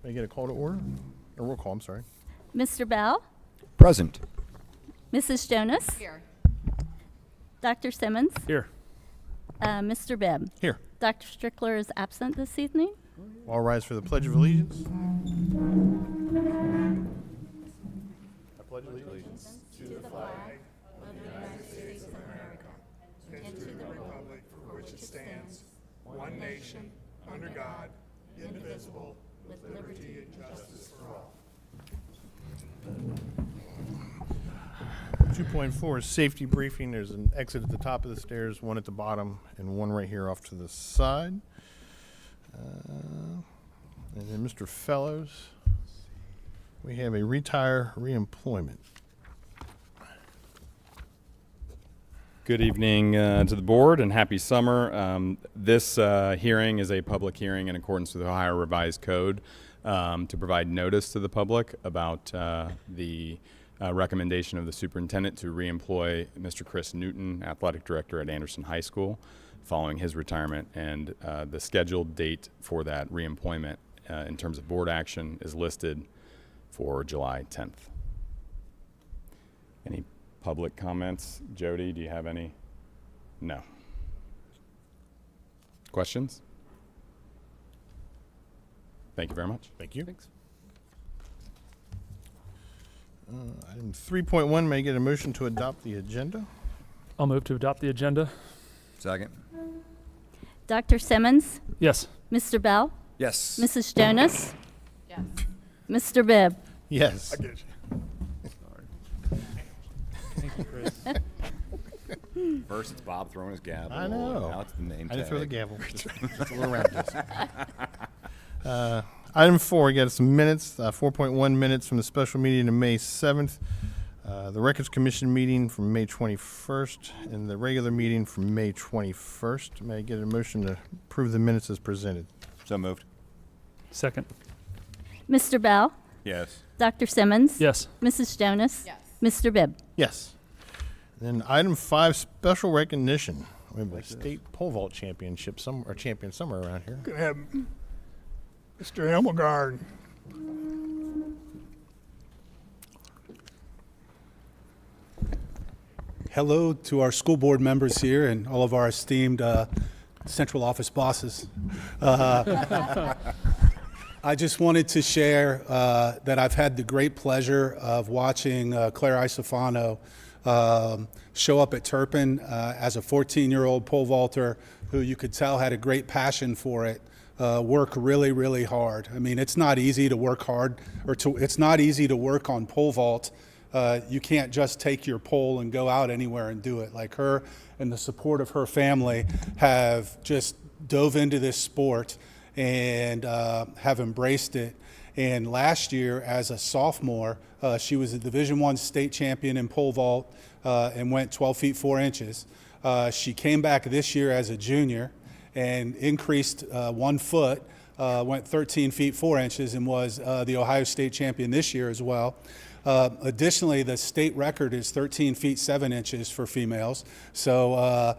May I get a call to order? A roll call, I'm sorry. Mr. Bell? Present. Mrs. Jonas? Here. Dr. Simmons? Here. Mr. Bibb? Here. Dr. Strickler is absent this evening. All rise for the Pledge of Allegiance. I pledge allegiance To the flag of the United States of America and to the republic for which it stands, one nation, under God, indivisible, with liberty and justice for all. 2.4 is safety briefing. There's an exit at the top of the stairs, one at the bottom, and one right here off to the side. And then Mr. Fellows, we have a retire reemployment. Good evening to the board and happy summer. This hearing is a public hearing in accordance with the Ohio Revised Code to provide notice to the public about the recommendation of the superintendent to reemploy Mr. Chris Newton, athletic director at Anderson High School, following his retirement. And the scheduled date for that reemployment in terms of board action is listed for July 10th. Any public comments? Jody, do you have any? No. Questions? Thank you very much. Thank you. Thanks. Item 3.1, may I get a motion to adopt the agenda? I'll move to adopt the agenda. Second. Dr. Simmons? Yes. Mr. Bell? Yes. Mrs. Jonas? Yes. Mr. Bibb? Yes. I get you. Thank you, Chris. First it's Bob throwing his gavel. I know. Now it's the name I didn't throw the tag. gavel. Just a little round disc. Item 4, we got some minutes, 4.1 minutes from the special meeting of May 7th, the Records Commission meeting from May 21st, and the regular meeting from May 21st. May I get a motion to approve the minutes as presented? So moved. Second. Mr. Bell? Yes. Dr. Simmons? Yes. Mrs. Jonas? Yes. Mr. Bibb? Yes. Then item 5, special recognition. We have a state pole vault championship, champion somewhere around here. Gonna have Mr. Hemmelgarn. Hello to our school board members here and all of our esteemed central office bosses. I just wanted to share that I've had the great pleasure of watching Claire Isofano show up at Turpin as a 14-year-old pole vaulter who you could tell had a great passion for it. Work really, really hard. I mean, it's not easy to work hard, it's not easy to work on pole vault. You can't just take your pole and go out anywhere and do it. Like her and the support of her family have just dove into this sport and have embraced it. And last year, as a sophomore, she was a Division I state champion in pole vault and went 12 feet 4 inches. She came back this year as a junior and increased 1 foot, went 13 feet 4 inches, and was the Ohio State champion this year as well. Additionally, the state record is 13 feet 7 inches for females. So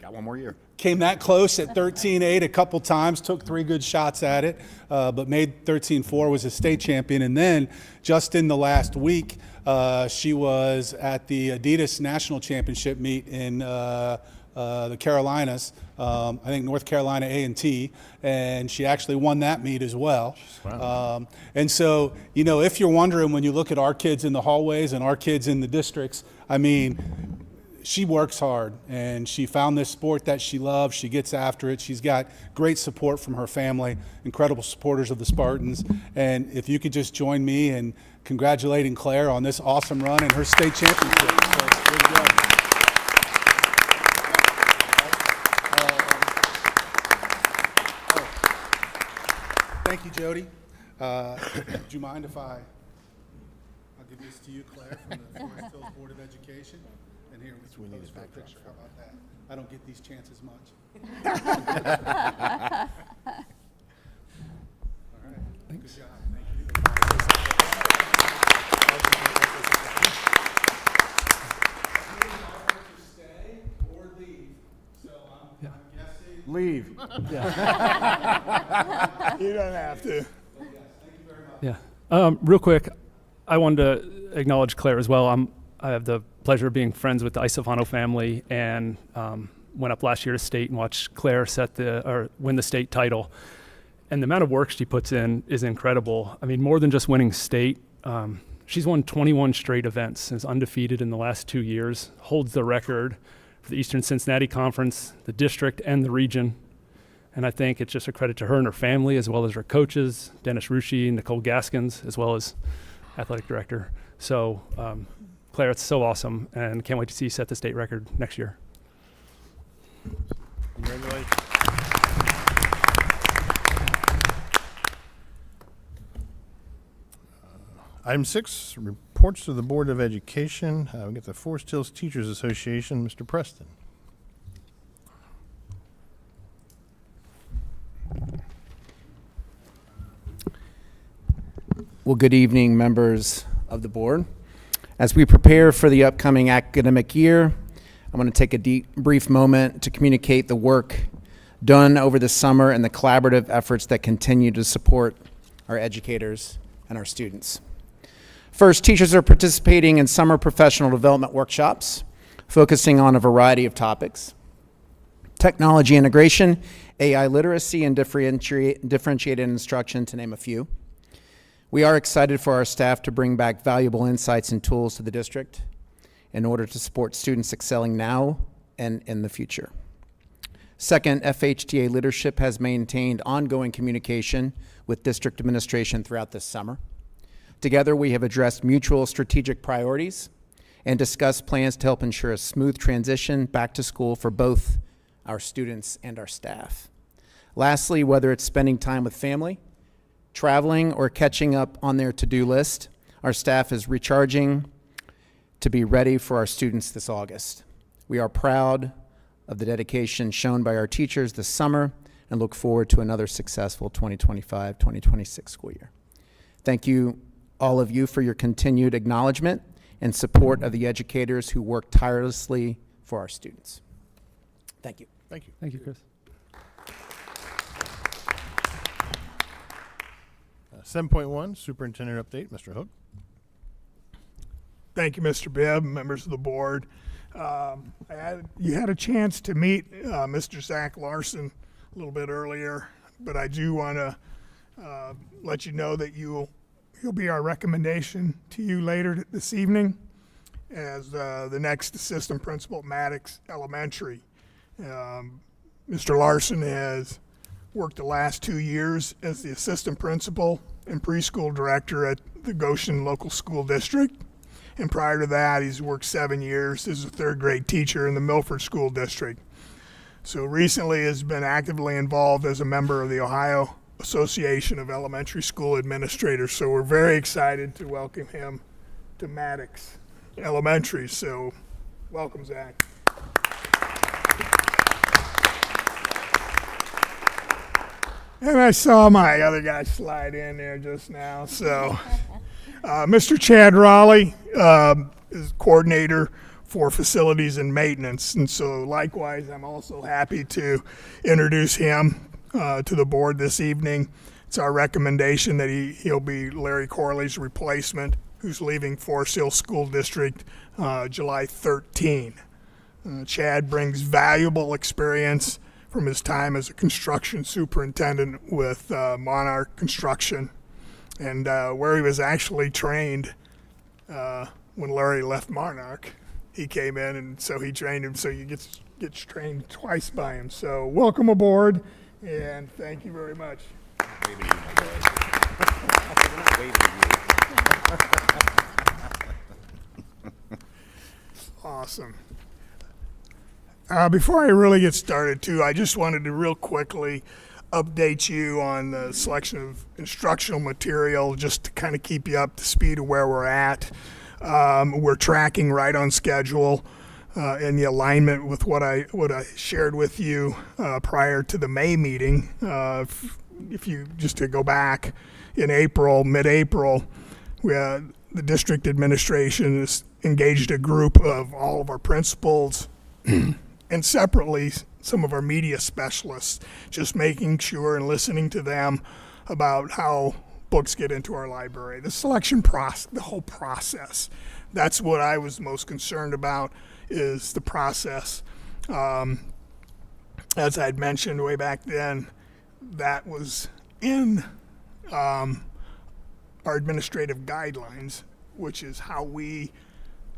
Got one more year. came that close at 13.8 a couple times, took 3 good shots at it, but made 13.4, was a state champion. And then just in the last week, she was at the Adidas National Championship meet in the Carolinas, I think North Carolina A&T, and she actually won that meet as well. Wow. And so, you know, if you're wondering when you look at our kids in the hallways and our kids in the districts, I mean, she works hard and she found this sport that she loves. She gets after it. She's got great support from her family, incredible supporters of the Spartans. And if you could just join me in congratulating Claire on this awesome run and her state championship. So, way to go. Thank you, Jody. Do you mind if I'll give this to you, Claire, from the Forest Hills Board of Education? And here, we need a picture. How about that? I don't get these chances much. All right. Good job. Stay or leave. So I'm guessing. Leave. You don't have to. Yes, thank you Yeah. Real quick, I wanted to acknowledge Claire as well. I have the pleasure of being friends with the Isofano family, and went up last year to state and watched Claire win the state title. And the amount of work she puts in is incredible. I mean, more than just winning state. She's won 21 straight events, is undefeated in the last 2 years, holds the record for the Eastern Cincinnati Conference, the district, and the region. And I think it's just a credit to her and her family, as well as her coaches, Dennis Rucci, Nicole Gaskins, as well as athletic director. So, Claire, it's so awesome, and can't wait to see you set the state record next year. Congratulations. Item 6, reports to the Board of Education. We got the Forest Hills Teachers Association, Mr. Preston. Well, good evening, members of the board. As we prepare for the upcoming academic year, I'm going to take a brief moment to communicate the work done over the summer and the collaborative efforts that continue to support our educators and our students. First, teachers are participating in summer professional development workshops, focusing on a variety of topics: technology integration, AI literacy, and differentiated instruction, to name a few. We are excited for our staff to bring back valuable insights and tools to the district in order to support students excelling now and in the future. Second, FHTA leadership has maintained ongoing communication with district administration throughout this summer. Together, we have addressed mutual strategic priorities and discussed plans to help ensure a smooth transition back to school for both our students and our staff. Lastly, whether it's spending time with family, traveling, or catching up on their to-do list, our staff is recharging to be ready for our students this August. We are proud of the dedication shown by our teachers this summer and look forward to another successful 2025-2026 school year. Thank you, all of you, for your continued acknowledgement and support of the educators who work tirelessly for our students. Thank you. Thank you. Thank you, Chris. 7.1, Superintendent Update, Mr. Hook. Thank you, Mr. Bibb, members of the board. You had a chance to meet Mr. Zach Larson a little bit earlier, but I do want to let you know that he'll be our recommendation to you later this evening as the next assistant principal at Maddox Elementary. Mr. Larson has worked the last 2 years as the assistant principal and preschool director at the Goshen Local School District. And prior to that, he's worked 7 years as a third grade teacher in the Milford School District. So recently has been actively involved as a member of the Ohio Association of Elementary School Administrators. So we're very excited to welcome him to Maddox Elementary. So welcome, Zach. And I saw my other guy slide in there just now. So Mr. Chad Raleigh is coordinator for facilities and maintenance. And so likewise, I'm also happy to introduce him to the board this evening. It's our recommendation that he'll be Larry Corley's replacement, who's leaving Forest Hill School District July 13. Chad brings valuable experience from his time as a construction superintendent with Monarch Construction, and where he was actually trained when Larry left Monarch. He came in, and so he trained him, so you get trained twice by him. So welcome aboard, and thank you very much. Waving at you, boys. Waving at you. Awesome. Before I really get started, too, I just wanted to real quickly update you on the selection of instructional material, just to kind of keep you up to speed of where we're at. We're tracking right on schedule in the alignment with what I shared with you prior to the May meeting. If you just to go back in April, mid-April, the district administration has engaged a group of all of our principals and separately some of our media specialists, just making sure and listening to them about how books get into our library. The selection process, the whole process. That's what I was most concerned about, is the process. As I'd mentioned way back then, that was in our administrative guidelines, which is how we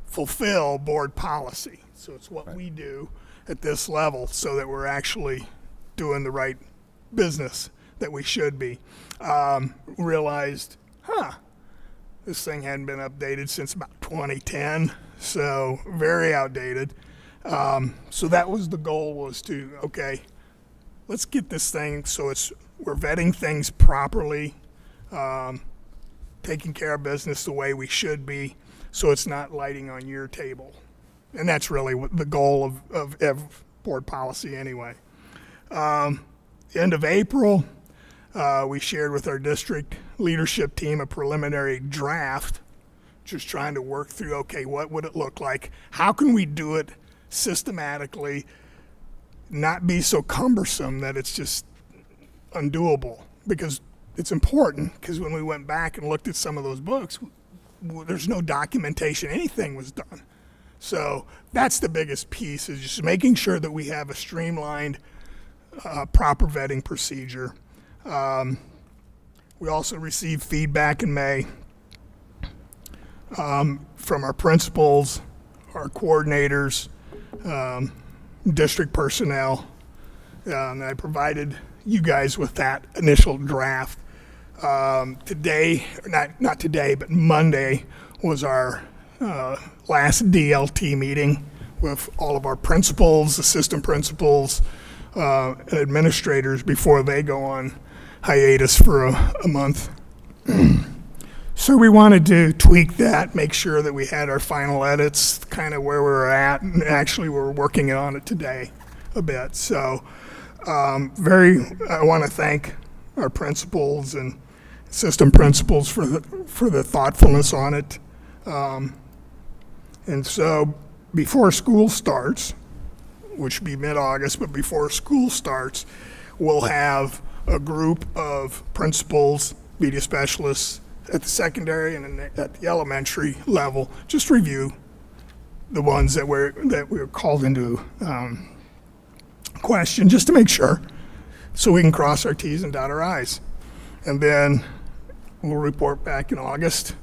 fulfill board policy. So it's what we do at this level so that we're actually doing the right business that we should be. Realized, this thing hadn't been updated since about 2010, so very outdated. So that was the goal, was to, okay, let's get this thing so we're vetting things properly, taking care of business the way we should be, so it's not lighting on your table. And that's really what the goal of board policy anyway. End of April, we shared with our district leadership team a preliminary draft, just trying to work through, okay, what would it look like? How can we do it systematically, not be so cumbersome that it's just undoable? Because it's important, because when we went back and looked at some of those books, there's no documentation anything was done. So that's the biggest piece, is just making sure that we have a streamlined, proper vetting procedure. We also received feedback in May from our principals, our coordinators, district personnel, and I provided you guys with that initial draft. Today, not today, but Monday was our last DLT meeting with all of our principals, assistant principals, and administrators before they go on hiatus for a month. So we wanted to tweak that, make sure that we had our final edits, kind of where we're at, and actually we're working on it today a bit. So I want to thank our principals and assistant principals for the thoughtfulness on it. And so before school starts, which will be mid-August, but before school starts, we'll have a group of principals, media specialists at the secondary and at the elementary level, just review the ones that we're called into question, just to make sure, so we can cross our T's and dot our I's. And then we'll report back in August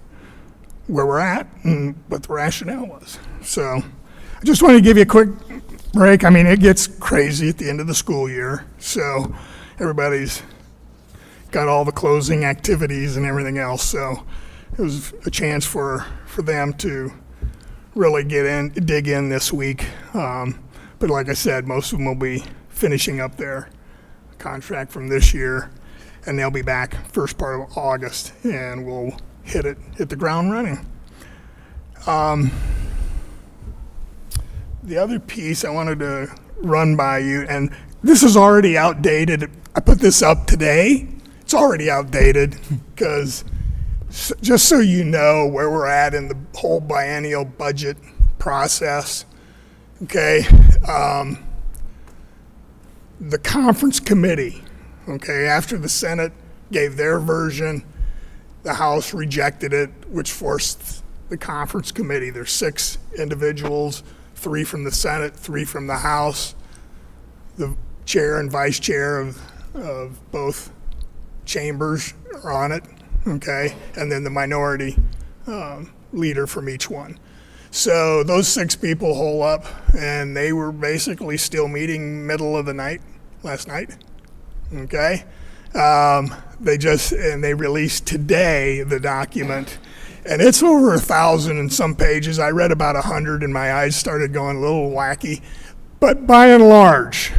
where we're at and what the rationale was. So I just want to give you a quick break. I mean, it gets crazy at the end of the school year, so everybody's got all the closing activities and everything else. So it was a chance for them to really dig in this week. But like I said, most of them will be finishing up their contract from this year, and they'll be back first part of August, and we'll hit the ground running. The other piece I wanted to run by you, and this is already outdated. I put this up today. It's already outdated, because just so you know where we're at in the whole biennial budget process, okay, the conference committee, okay, after the Senate gave their version, the House rejected it, which forced the conference committee. There's 6 individuals, 3 from the Senate, 3 from the House. The chair and vice chair of both chambers are on it, okay, and then the minority leader from each one. So those 6 people hole up, and they were basically still meeting middle of the night last night, okay. They released today the document, and it's over 1,000 and some pages. I read about 100 and my eyes started going a little wacky, but by and large,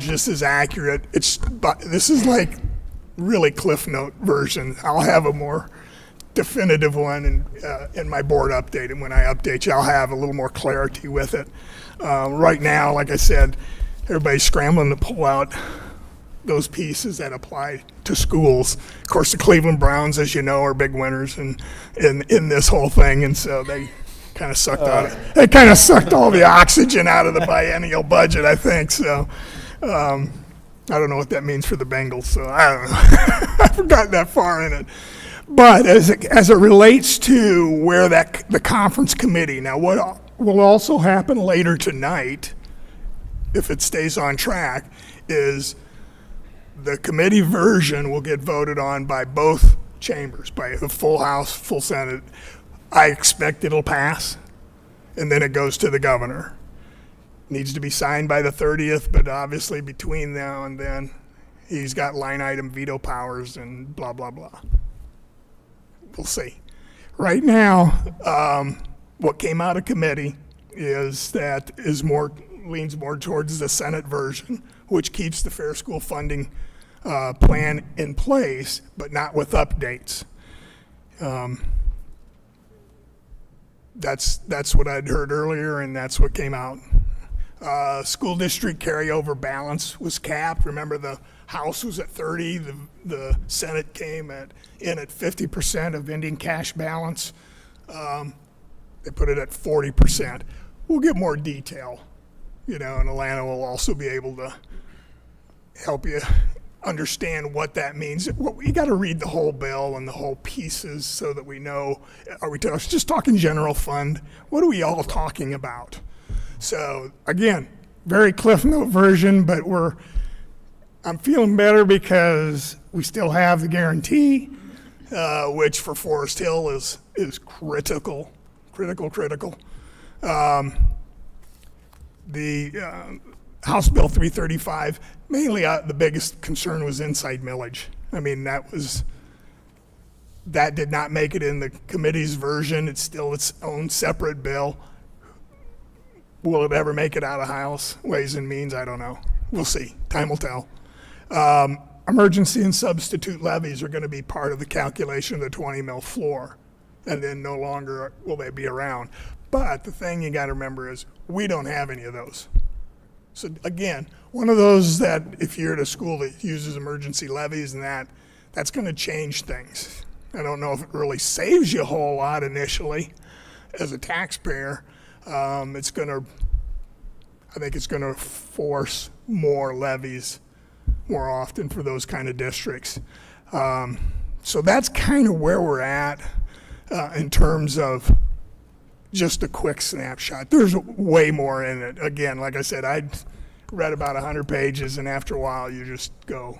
this is accurate. This is like really Cliff Note version. I'll have a more definitive one in my board update, and when I update you, I'll have a little more clarity with it. Right now, like I said, everybody's scrambling to pull out those pieces that apply to schools. Of course, the Cleveland Browns, as you know, are big winners in this whole thing, and so they kind of sucked all the oxygen out of the biennial budget, I think. So I don't know what that means for the Bengals, so I don't know. I forgot that far in it. But as it relates to where the conference committee, now what will also happen later tonight, if it stays on track, is the committee version will get voted on by both chambers, by the full House, full Senate. I expect it'll pass, and then it goes to the governor. Needs to be signed by the 30th, but obviously between now and then, he's got line item veto powers and blah, blah, blah. We'll see. Right now, what came out of committee leans more towards the Senate version, which keeps the fair school funding plan in place, but not with updates. That's what I'd heard earlier, and that's what came out. School district carryover balance was capped. Remember, the House was at 30, the Senate came in at 50% of ending cash balance. They put it at 40%. We'll get more detail, and Alana will also be able to help you understand what that means. You got to read the whole bill and the whole pieces so that we know, are we just talking general fund? What are we all talking about? So again, very Cliff Note version, but I'm feeling better because we still have the guarantee, which for Forest Hill is critical. The House Bill 335, mainly the biggest concern was inside millage. I mean, that did not make it in the committee's version. It's still its own separate bill. Will it ever make it out of House Ways and Means? I don't know. We'll see. Time will tell. Emergency and substitute levies are going to be part of the calculation of the 20 mil floor, and then no longer will they be around. But the thing you got to remember is we don't have any of those. So again, one of those that if you're at a school that uses emergency levies and that's going to change things. I don't know if it really saves you a whole lot initially as a taxpayer. I think it's going to force more levies more often for those kind of districts. So that's kind of where we're at in terms of just a quick snapshot. There's way more in it. Again, like I said, I read about 100 pages, and after a while you just go,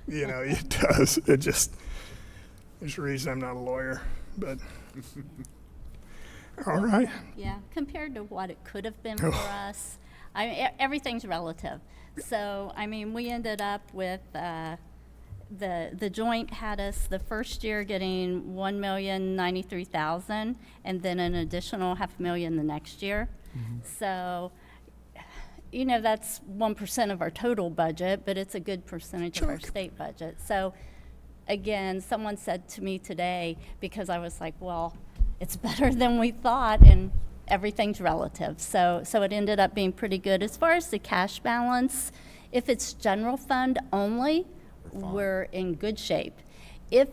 it does. There's a reason I'm not a lawyer, but all right. Yeah, compared to what it could have been for us, everything's relative. So, we ended up with, the joint had us the first year getting $1,093,000 and then an additional $500,000 the next year. So, that's 1% of our total budget, but it's a good percentage of our state budget. So, again, someone said to me today, because I was like, well, it's better than we thought, and everything's relative. So it ended up being pretty good. As far as the cash balance, if it's general fund only, we're in good shape. If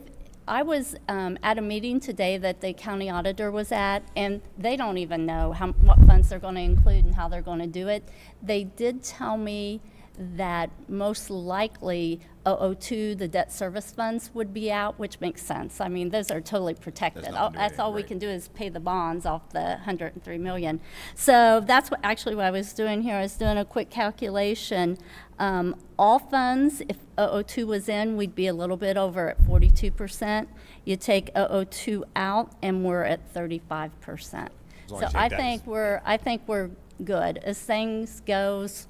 I was at a meeting today that the county auditor was at, and they don't even know what funds they're going to include and how they're going to do it. They did tell me that most likely 002, the debt service funds, would be out, which makes sense. Those are totally protected. That's all we can do is pay the bonds off the $103 million. So that's what I was doing here. I was doing a quick calculation. All funds, if 002 was in, we'd be a little bit over at 42%. You take 002 out, and we're at 35%. So I think we're good as things goes.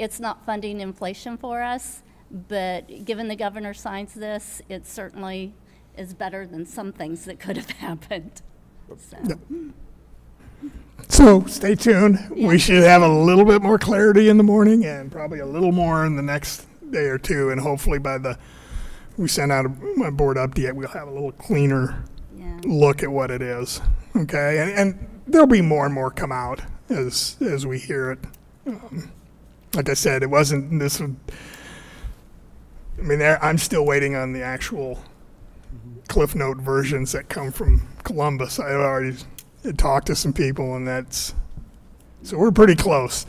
It's not funding inflation for us, but given the governor signs this, it certainly is better than some things that could have happened. So stay tuned. Yeah. We should have a little bit more clarity in the morning and probably a little more in the next day or two. And hopefully we send out my board update, we'll have a little cleaner look at what it is. Okay. And there'll be more and more come out as we hear it. Like I said, it wasn't this. I'm still waiting on the actual Cliff Note versions that come from Columbus. I've already talked to some people, and so we're pretty close.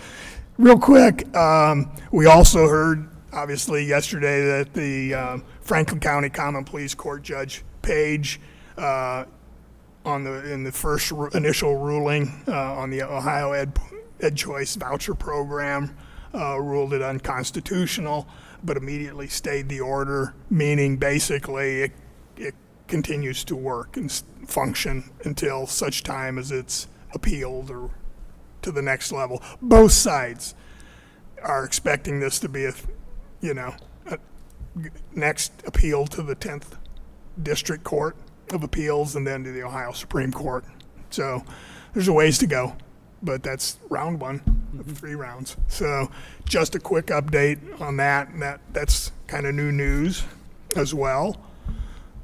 real quick, we also heard, obviously, yesterday that the Franklin County Common Pleas Court Judge Page, in the first initial ruling on the Ohio Ed Choice Voucher Program, ruled it unconstitutional, but immediately stayed the order, meaning basically it continues to work and function until such time as it's appealed or to the next level. Both sides are expecting this to be a next appeal to the 10th District Court of Appeals and then to the Ohio Supreme Court. So there's a ways to go, but that's round one of 3 rounds. So just a quick update on that, and that's kind of new news as well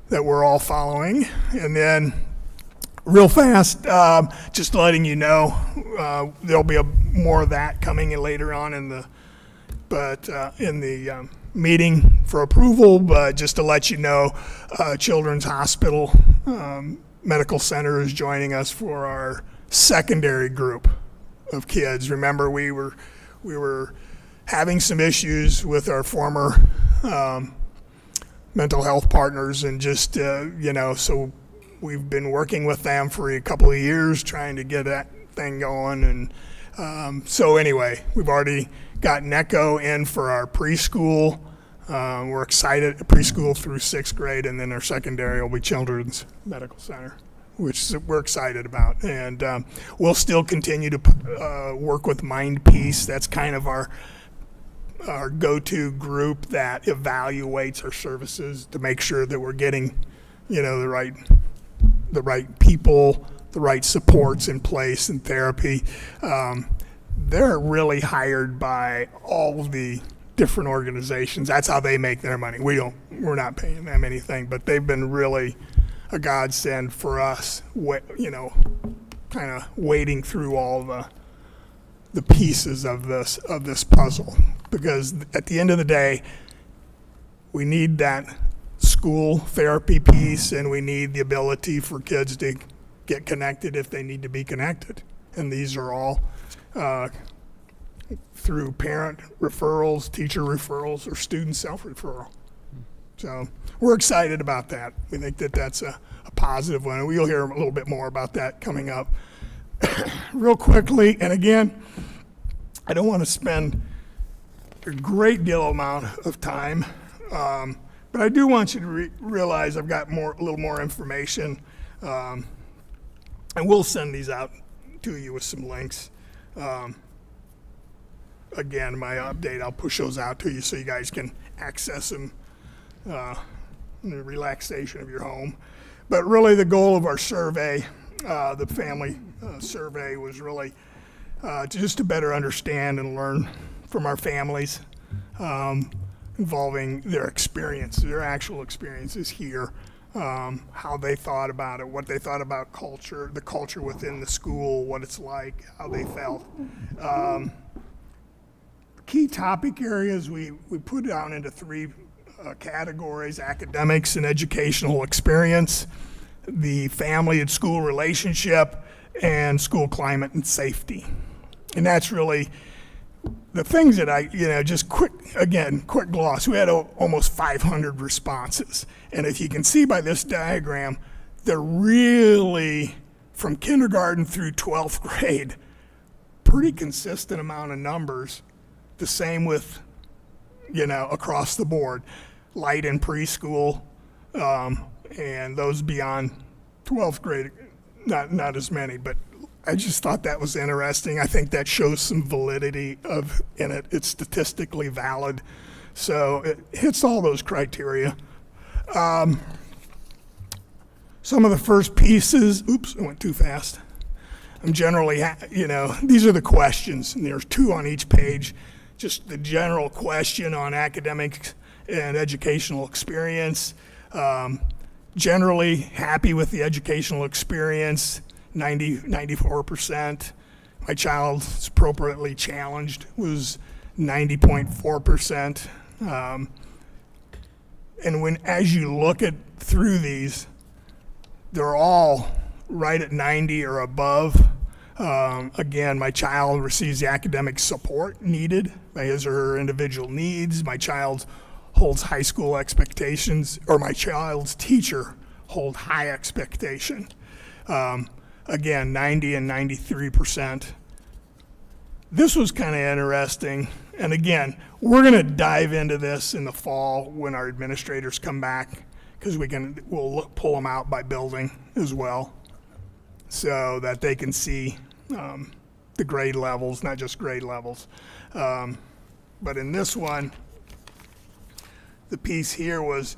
that we're all following. And then real fast, just letting you know, there'll be more of that coming in later on in the meeting for approval. But just to let you know, Children's Hospital Medical Center is joining us for our secondary group of kids. Remember, we were having some issues with our former mental health partners, and just so we've been working with them for a couple of years trying to get that thing going. And so anyway, we've already got NECO in for our preschool. We're excited, preschool through 6th grade, and then our secondary will be Children's Medical Center, which we're excited about. And we'll still continue to work with Mind Peace. That's kind of our go-to group that evaluates our services to make sure that we're getting, the right people, the right supports in place and therapy. They're really hired by all the different organizations. That's how they make their money. We're not paying them anything, but they've been really a godsend for us, kind of wading through all the pieces of this puzzle. Because at the end of the day, we need that school therapy piece, and we need the ability for kids to get connected if they need to be connected. And these are all through parent referrals, teacher referrals, or student self-referral. So we're excited about that. We think that that's a positive one. And we'll hear a little bit more about that coming up. Real quickly, and again, I don't want to spend a great deal amount of time, but I do want you to realize I've got a little more information, and we'll send these out to you with some links. Again, my update, I'll push those out to you so you guys can access them in the relaxation of your home. But really the goal of our survey, the family survey, was really just to better understand and learn from our families, involving their experience, their actual experiences here, how they thought about it, what they thought about culture, the culture within the school, what it's like, how they felt. Key topic areas we put down into 3 categories: academics and educational experience, the family and school relationship, and school climate and safety. And that's really the things that I, just quick gloss. We had almost 500 responses. And if you can see by this diagram, they're really, from kindergarten through 12th grade, pretty consistent amount of numbers. The same with, across the board, light and preschool, and those beyond 12th grade, not as many, but I just thought that was interesting. I think that shows some validity in it. It's statistically valid. So it hits all those criteria. Some of the first pieces, oops, I went too fast. I'm generally, these are the questions, and there's 2 on each page. Just the general question on academics and educational experience. Generally happy with the educational experience, 94%. My child's appropriately challenged was 90.4%. And as you look through these, they're all right at 90 or above. Again, my child receives the academic support needed by his or her individual needs. My child holds high school expectations, or my child's teacher hold high expectation. Again, 90 and 93%. This was kind of interesting. And again, we're going to dive into this in the fall when our administrators come back, because we'll pull them out by building as well, so that they can see the grade levels, not just grade levels. But in this one, the piece here was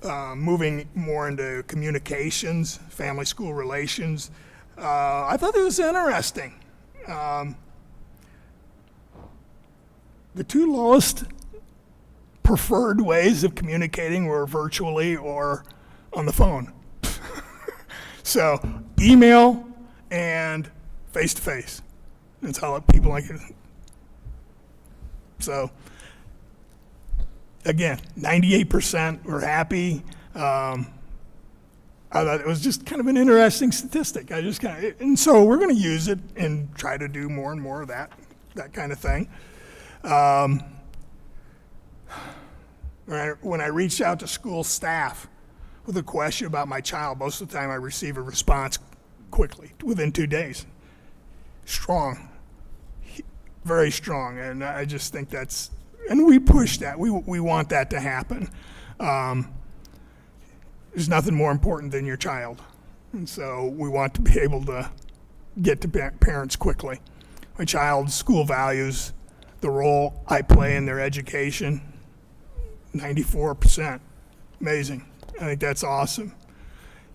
moving more into communications, family-school relations. I thought it was interesting. The two lowest preferred ways of communicating were virtually or on the phone. So email and face-to-face. That's how people like it. So again, 98% were happy. I thought it was just kind of an interesting statistic. And so we're going to use it and try to do more and more of that kind of thing. When I reached out to school staff with a question about my child, most of the time I receive a response quickly, within 2 days. Strong, very strong, and I just think and we push that. We want that to happen. There's nothing more important than your child, and so we want to be able to get to parents quickly. My child's school values the role I play in their education, 94%. Amazing. I think that's awesome.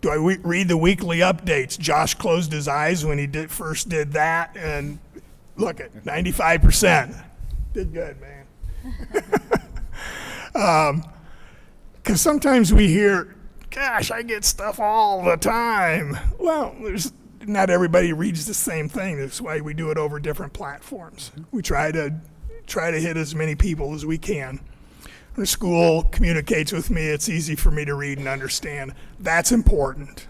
Do I read the weekly updates? Josh closed his eyes when he first did that, and look at 95%. Did good, man. Because sometimes we hear, gosh, I get stuff all the time. Well, not everybody reads the same thing. That's why we do it over different platforms. We try to hit as many people as we can. When a school communicates with me, it's easy for me to read and understand. That's important.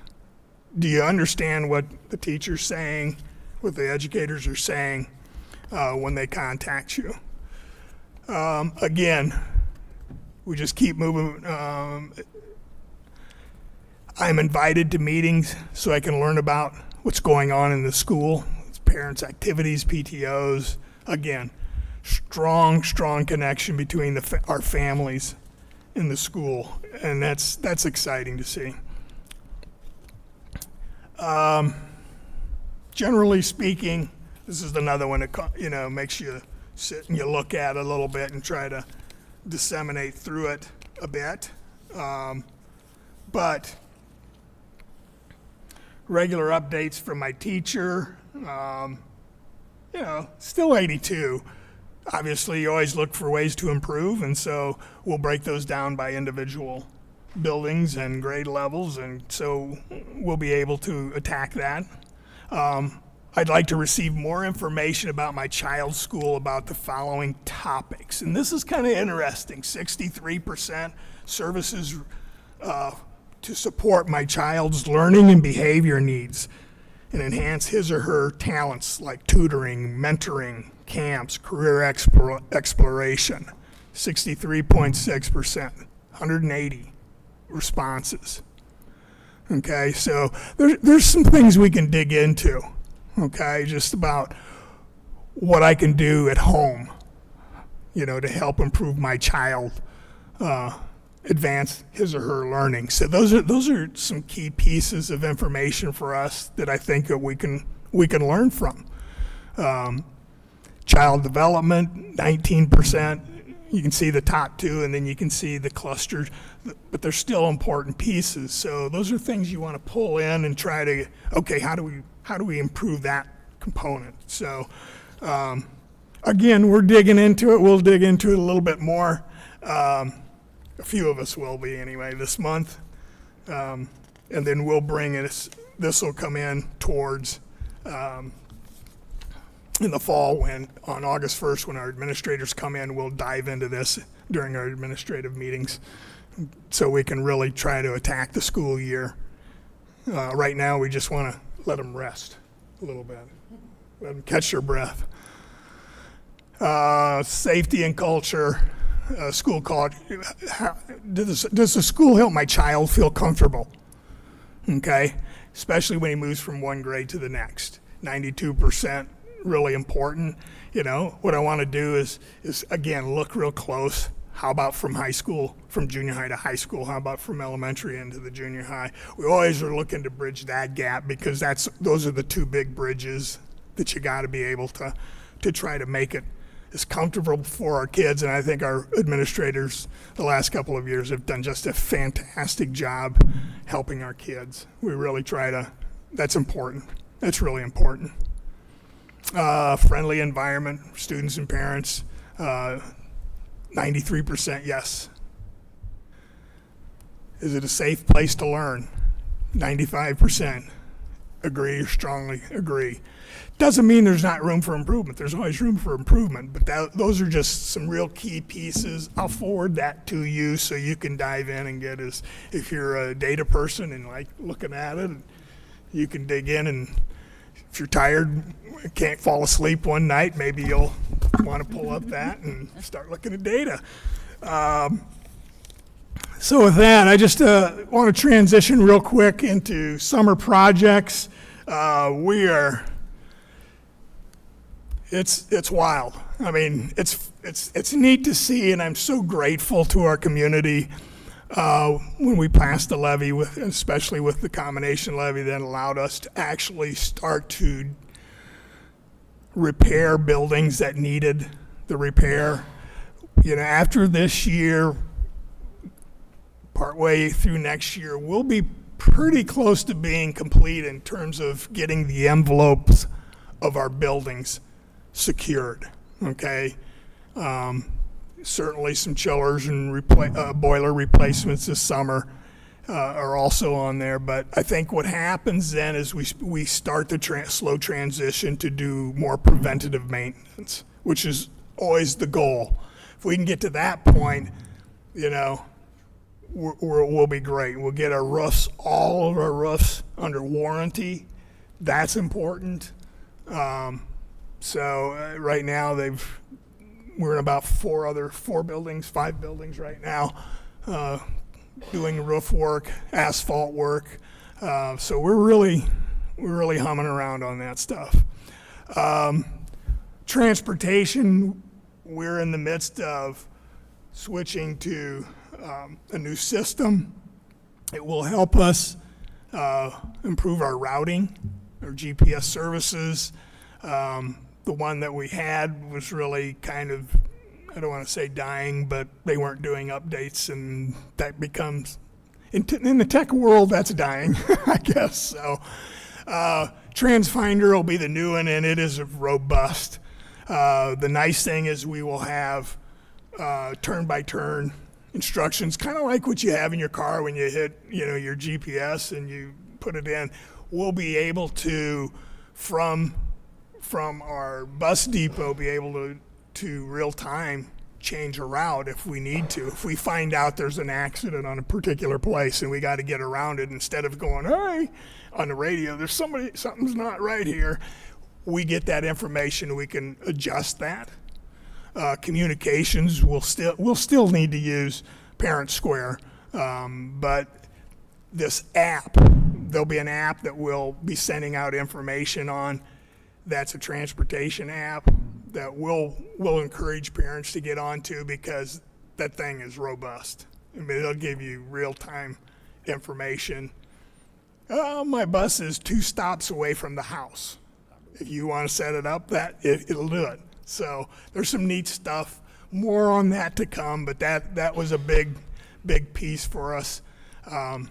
Do you understand what the teacher's saying, what the educators are saying when they contact you? Again, we just keep moving. I'm invited to meetings so I can learn about what's going on in the school, parents' activities, PTOs. Again, strong connection between our families in the school, and that's exciting to see. Generally speaking, this is another one that makes you sit and you look at it a little bit and try to disseminate through it a bit. But regular updates from my teacher, still 82. Obviously, you always look for ways to improve, and so we'll break those down by individual buildings and grade levels, and so we'll be able to attack that. I'd like to receive more information about my child's school about the following topics, and this is kind of interesting. 63% services to support my child's learning and behavior needs and enhance his or her talents like tutoring, mentoring, camps, career exploration. 63.6%, 180 responses. Okay, so there's some things we can dig into, okay, just about what I can do at home, to help improve my child, advance his or her learning. So those are some key pieces of information for us that I think that we can learn from. Child development, 19%. You can see the top two, and then you can see the clusters, but they're still important pieces. So those are things you want to pull in and try to, okay, how do we improve that component? So again, we're digging into it. We'll dig into it a little bit more. A few of us will be anyway this month, and then we'll bring it. This will come in towards in the fall, on August 1st, when our administrators come in, we'll dive into this during our administrative meetings so we can really try to attack the school year. Right now, we just want to let them rest a little bit. let them catch their breath. Safety and culture, school culture. Does the school help my child feel comfortable? Okay, especially when he moves from one grade to the next. 92%, really important. You know, what I want to do is again, look real close. How about from high school, from junior high to high school? How about from elementary into the junior high? We always are looking to bridge that gap because those are the two big bridges that you got to be able to try to make it as comfortable for our kids. And I think our administrators the last couple of years have done just a fantastic job helping our kids. We really try to, that's important. That's really important. Friendly environment, students and parents, 93% yes. Is it a safe place to learn? 95% agree or strongly agree. Doesn't mean there's not room for improvement. There's always room for improvement, but those are just some real key pieces. I'll forward that to you so you can dive in and get if you're a data person and like looking at it, you can dig in, and if you're tired, can't fall asleep one night, maybe you'll want to pull up that and start looking at data. So with that, I just want to transition real quick into summer projects. It's wild. I mean, it's neat to see, and I'm so grateful to our community when we passed the levy, especially with the combination levy that allowed us to actually start to repair buildings that needed the repair. You know, after this year, partway through next year, we'll be pretty close to being complete in terms of getting the envelopes of our buildings secured, okay? Certainly some chillers and boiler replacements this summer are also on there, but I think what happens then is we start the slow transition to do more preventative maintenance, which is always the goal. If we can get to that point, you know, we'll be great. We'll get our roofs, all of our roofs under warranty. That's important. So right now we're in about five buildings right now, doing roof work, asphalt work. So we're really humming around on that stuff. Transportation, we're in the midst of switching to a new system. It will help us improve our routing, our GPS services. The one that we had was really kind of, I don't want to say dying, but they weren't doing updates, and that becomes, in the tech world, that's dying, I guess. So TransFinder will be the new one, and it is robust. The nice thing is we will have turn-by-turn instructions, kind of like what you have in your car when you hit, you know, your GPS and you put it in. We'll be able to, from our bus depot, be able to real time change a route if we need to. If we find out there's an accident on a particular place and we got to get around it, instead of going, hey, on the radio, there's something's not right here, we get that information, we can adjust that. Communications, we'll still need to use Parent Square, but this app, there'll be an app that we'll be sending out information on. That's a transportation app that we'll encourage parents to get onto, because that thing is robust. I mean, it'll give you real-time information. My bus is 2 stops away from the house. If you want to set it up, it'll do it. So there's some neat stuff. More on that to come, but that was a big piece for us. And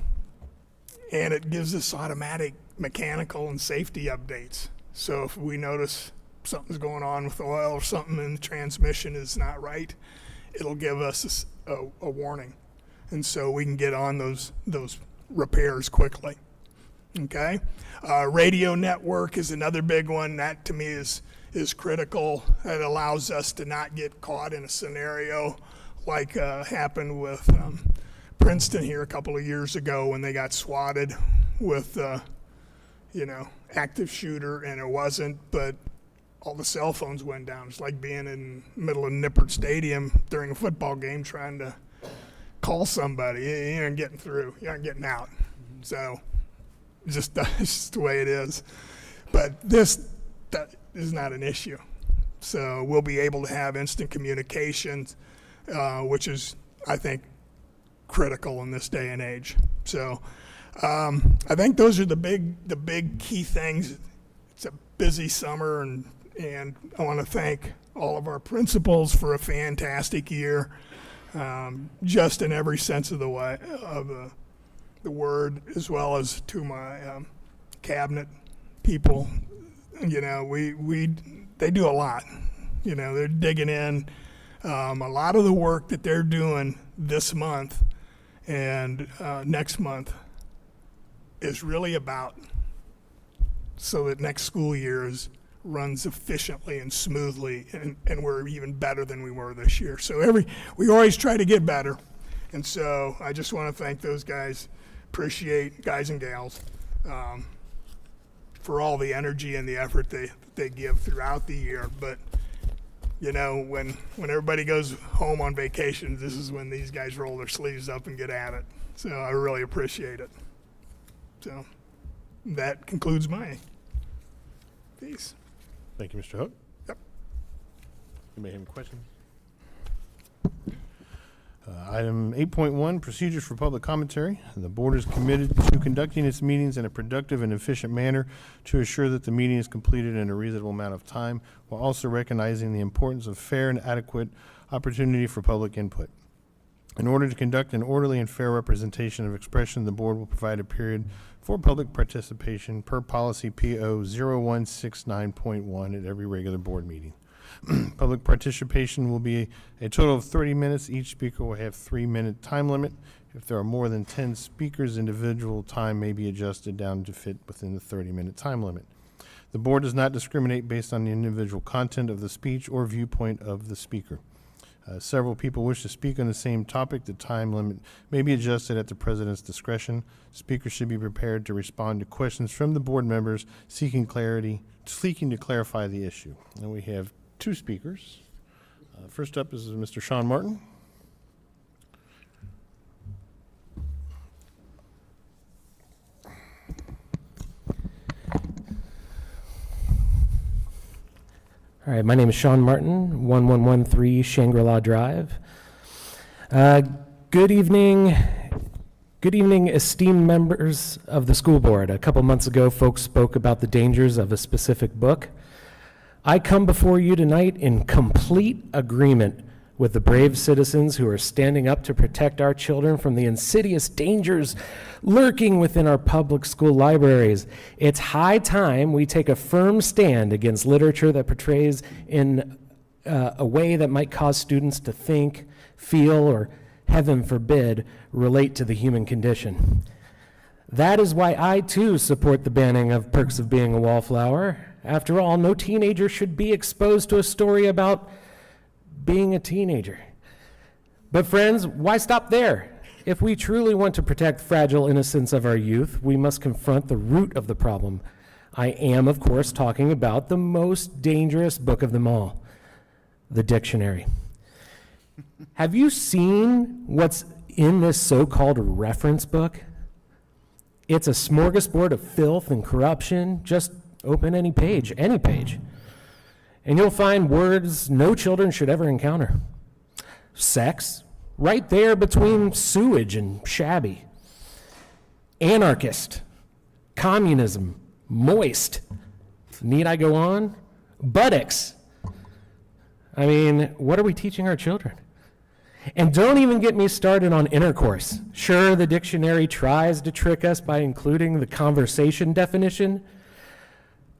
it gives us automatic mechanical and safety updates. So if we notice something's going on with oil or something in the transmission is not right, it'll give us a warning. And so we can get on those repairs quickly. Okay? Radio network is another big one. That to me is critical. It allows us to not get caught in a scenario like happened with Princeton here a couple of years ago when they got swatted with active shooter, and it wasn't, but all the cell phones went down. It's like being in the middle of Nippert Stadium during a football game trying to call somebody. You aren't getting through. You aren't getting out. So it's just the way it is. But that is not an issue. So we'll be able to have instant communications, which is, I think, critical in this day and age. So I think those are the big key things. It's a busy summer, and I want to thank all of our principals for a fantastic year, just in every sense of the way of the word, as well as to my cabinet people. You know, they do a lot. You know, they're digging in. A lot of the work that they're doing this month and next month is really about so that next school year runs efficiently and smoothly, and we're even better than we were this year. So we always try to get better, and so I just want to thank those guys. Appreciate guys and gals for all the energy and the effort they give throughout the year. But you know, when everybody goes home on vacation, this is when these guys roll their sleeves up and get at it. So I really appreciate it. So that concludes my piece. Thank you, Mr. Hook. Yep. You may have any questions. Item 8.1, procedures for public commentary. The board is committed to conducting its meetings in a productive and efficient manner to assure that the meeting is completed in a reasonable amount of time, while also recognizing the importance of fair and adequate opportunity for public input. In order to conduct an orderly and fair representation of expression, the board will provide a period for public participation per policy PO 0169.1 at every regular board meeting. Public participation will be a total of 30 minutes. Each speaker will have 3-minute time limit. If there are more than 10 speakers, individual time may be adjusted down to fit within the 30-minute time limit. The board does not discriminate based on the individual content of the speech or viewpoint of the speaker. Several people wish to speak on the same topic. The time limit may be adjusted at the president's discretion. Speakers should be prepared to respond to questions from the board members seeking to clarify the issue. And we have 2 speakers. First up is Mr. Sean Martin. All right, my name is Sean Martin, 1113 Shangri-La Drive. Good evening, esteemed members of the school board. A couple months ago, folks spoke about the dangers of a specific book. I come before you tonight in complete agreement with the brave citizens who are standing up to protect our children from the insidious dangers lurking within our public school libraries. It's high time we take a firm stand against literature that portrays in a way that might cause students to think, feel, or, heaven forbid, relate to the human condition. That is why I, too, support the banning of Perks of Being a Wallflower. After all, no teenager should be exposed to a story about being a teenager. But friends, why stop there? If we truly want to protect fragile innocence of our youth, we must confront the root of the problem. I am, of course, talking about the most dangerous book of them all, the dictionary. Have you seen what's in this so-called reference book? It's a smorgasbord of filth and corruption. Just open any page, and you'll find words no children should ever encounter. Sex, right there between sewage and shabby. Anarchist, communism, moist. Need I go on? Buttocks. I mean, what are we teaching our children? And don't even get me started on intercourse. Sure, the dictionary tries to trick us by including the conversation definition,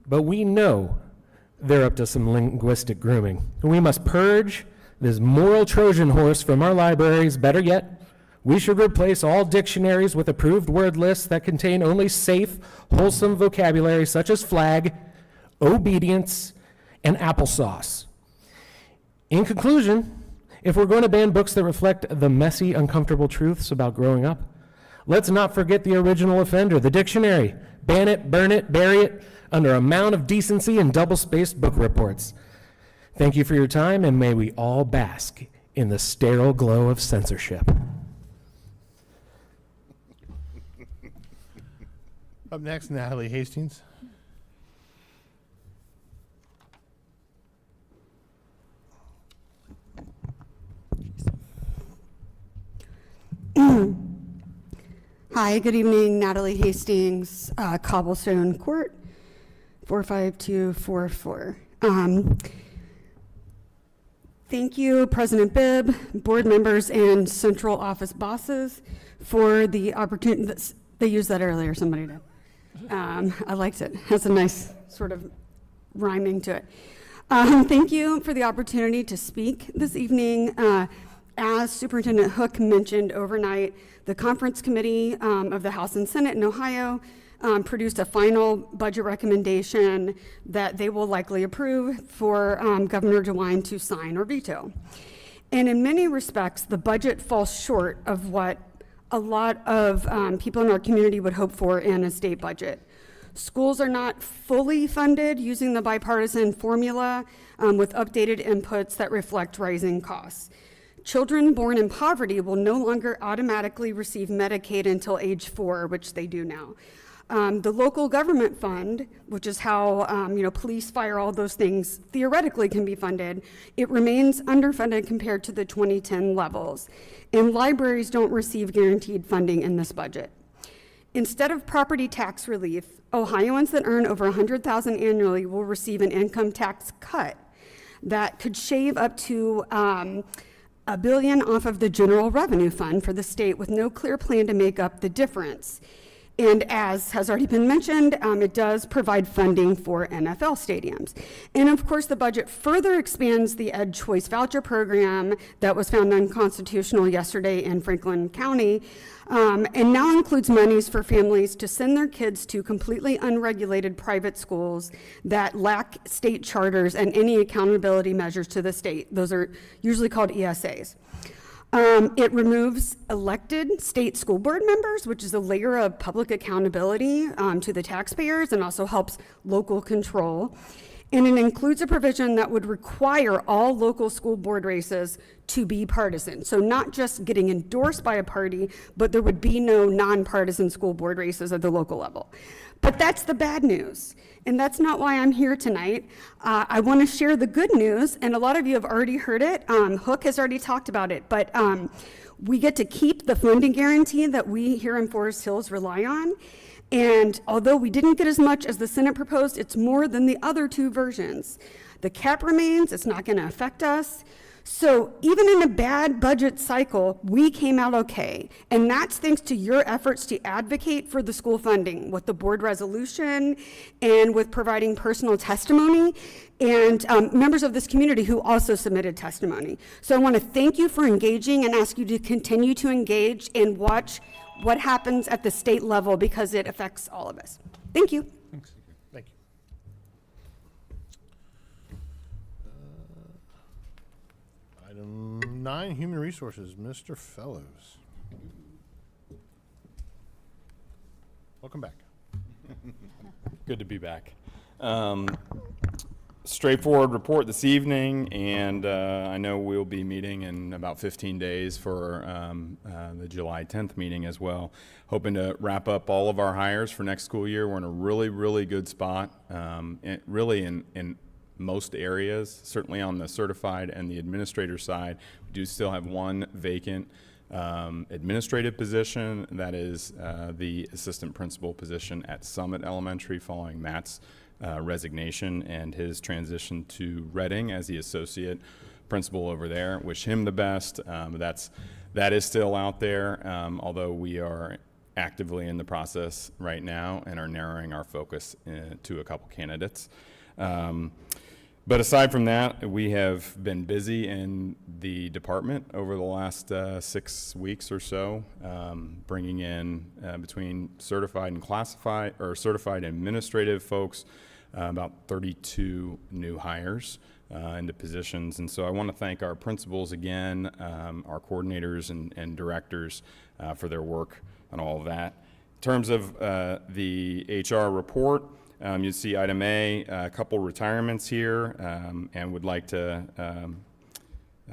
but we know they're up to some linguistic grooming. We must purge this moral Trojan horse from our libraries. Better yet, we should replace all dictionaries with approved word lists that contain only safe, wholesome vocabulary such as flag, obedience, and applesauce. In conclusion, if we're going to ban books that reflect the messy, uncomfortable truths about growing up, let's not forget the original offender, the dictionary. Ban it, burn it, bury it, under a mound of decency and double-spaced book reports. Thank you for your time, and may we all bask in the sterile glow of censorship. Up next, Natalie Hastings. Hi, good evening. Natalie Hastings, Cobblestone Court, 45244. Thank you, President Bibb, board members, and central office bosses for the opportunity. They used that earlier, somebody did. I liked it. Has a nice sort of rhyming to it. Thank you for the opportunity to speak this evening. As Superintendent Hook mentioned overnight, the conference committee of the House and Senate in Ohio produced a final budget recommendation that they will likely approve for Governor DeWine to sign or veto. And in many respects, the budget falls short of what a lot of people in our community would hope for in a state budget. Schools are not fully funded using the bipartisan formula with updated inputs that reflect rising costs. Children born in poverty will no longer automatically receive Medicaid until age 4, which they do now. The local government fund, which is how police, fire, all those things theoretically can be funded, it remains underfunded compared to the 2010 levels. And libraries don't receive guaranteed funding in this budget. Instead of property tax relief, Ohioans that earn over $100,000 annually will receive an income tax cut that could shave up to $1 billion off of the general revenue fund for the state with no clear plan to make up the difference. And as has already been mentioned, it does provide funding for NFL stadiums. And of course, the budget further expands the Ed Choice Voucher Program that was found unconstitutional yesterday in Franklin County, and now includes monies for families to send their kids to completely unregulated private schools that lack state charters and any accountability measures to the state. Those are usually called ESAs. It removes elected state school board members, which is a layer of public accountability to the taxpayers and also helps local control. And it includes a provision that would require all local school board races to be partisan. So not just getting endorsed by a party, but there would be no nonpartisan school board races at the local level. But that's the bad news. And that's not why I'm here tonight. I want to share the good news, and a lot of you have already heard it. Hook has already talked about it, but we get to keep the funding guarantee that we here in Forest Hills rely on. And although we didn't get as much as the Senate proposed, it's more than the other two versions. The cap remains, it's not going to affect us. So even in a bad budget cycle, we came out okay. And that's thanks to your efforts to advocate for the school funding with the board resolution and with providing personal testimony and members of this community who also submitted testimony. So I want to thank you for engaging and ask you to continue to engage and watch what happens at the state level because it affects all of us. Thank you. Thanks. Thank you. Item 9, Human Resources, Mr. Fellows. Welcome back. Good to be back. Straightforward report this evening, and I know we'll be meeting in about 15 days for the July 10th meeting as well. Hoping to wrap up all of our hires for next school year. We're in a really, really good spot, really in most areas, certainly on the certified and the administrator side. We do still have one vacant administrative position, that is the assistant principal position at Summit Elementary following Matt's resignation and his transition to Reading as the associate principal over there. Wish him the best. That is still out there, although we are actively in the process right now and are narrowing our focus to a couple candidates. But aside from that, we have been busy in the department over the last 6 weeks or so, bringing in between certified and classified, or certified administrative folks, about 32 new hires into positions. And so I want to thank our principals again, our coordinators and directors for their work on all of that. In terms of the HR report, You see item A, a couple retirements here, and would like to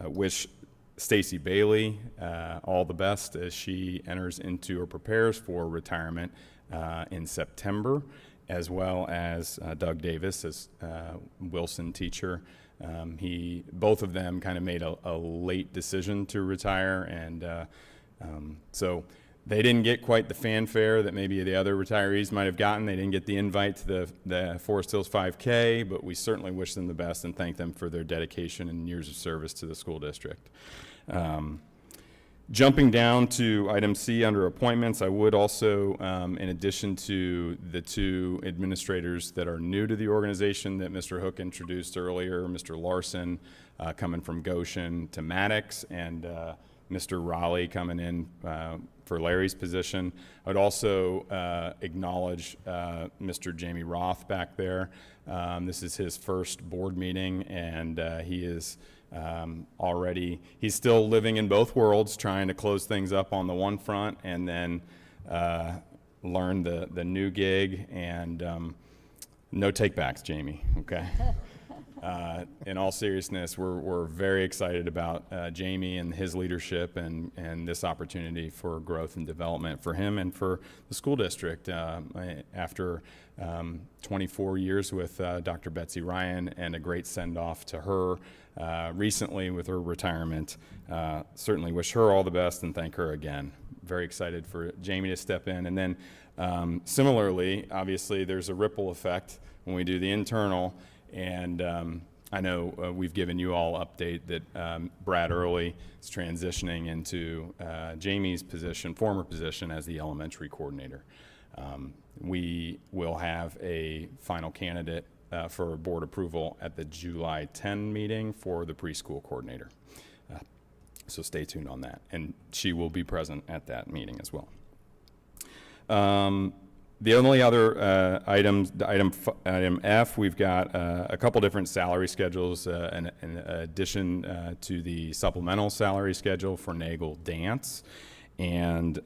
wish Stacy Bailey all the best as she enters into or prepares for retirement in September, as well as Doug Davis as Wilson teacher. Both of them kind of made a late decision to retire, and so they didn't get quite the fanfare that maybe the other retirees might have gotten. They didn't get the invite to the Forest Hills 5K, but we certainly wish them the best and thank them for their dedication and years of service to the school district. Jumping down to item C under appointments, I would also, in addition to the two administrators that are new to the organization that Mr. Hook introduced earlier, Mr. Larson coming from Goshen to Maddox, and Mr. Raleigh coming in for Larry's position. I would also acknowledge Mr. Jamie Roth back there. This is his first board meeting, and he is he's still living in both worlds, trying to close things up on the one front and then learn the new gig, and no takebacks, Jamie, okay? In all seriousness, we're very excited about Jamie and his leadership and this opportunity for growth and development for him and for the school district. After 24 years with Dr. Betsy Ryan and a great send-off to her recently with her retirement, certainly wish her all the best and thank her again. Very excited for Jamie to step in. And then similarly, obviously, there's a ripple effect when we do the internal. And I know we've given you all update that Brad Early is transitioning into Jamie's position, former position as the elementary coordinator. We will have a final candidate for board approval at the July 10 meeting for the preschool coordinator. So stay tuned on that. And she will be present at that meeting as well. The only other item F, we've got a couple different salary schedules in addition to the supplemental salary schedule for Nagel Dance and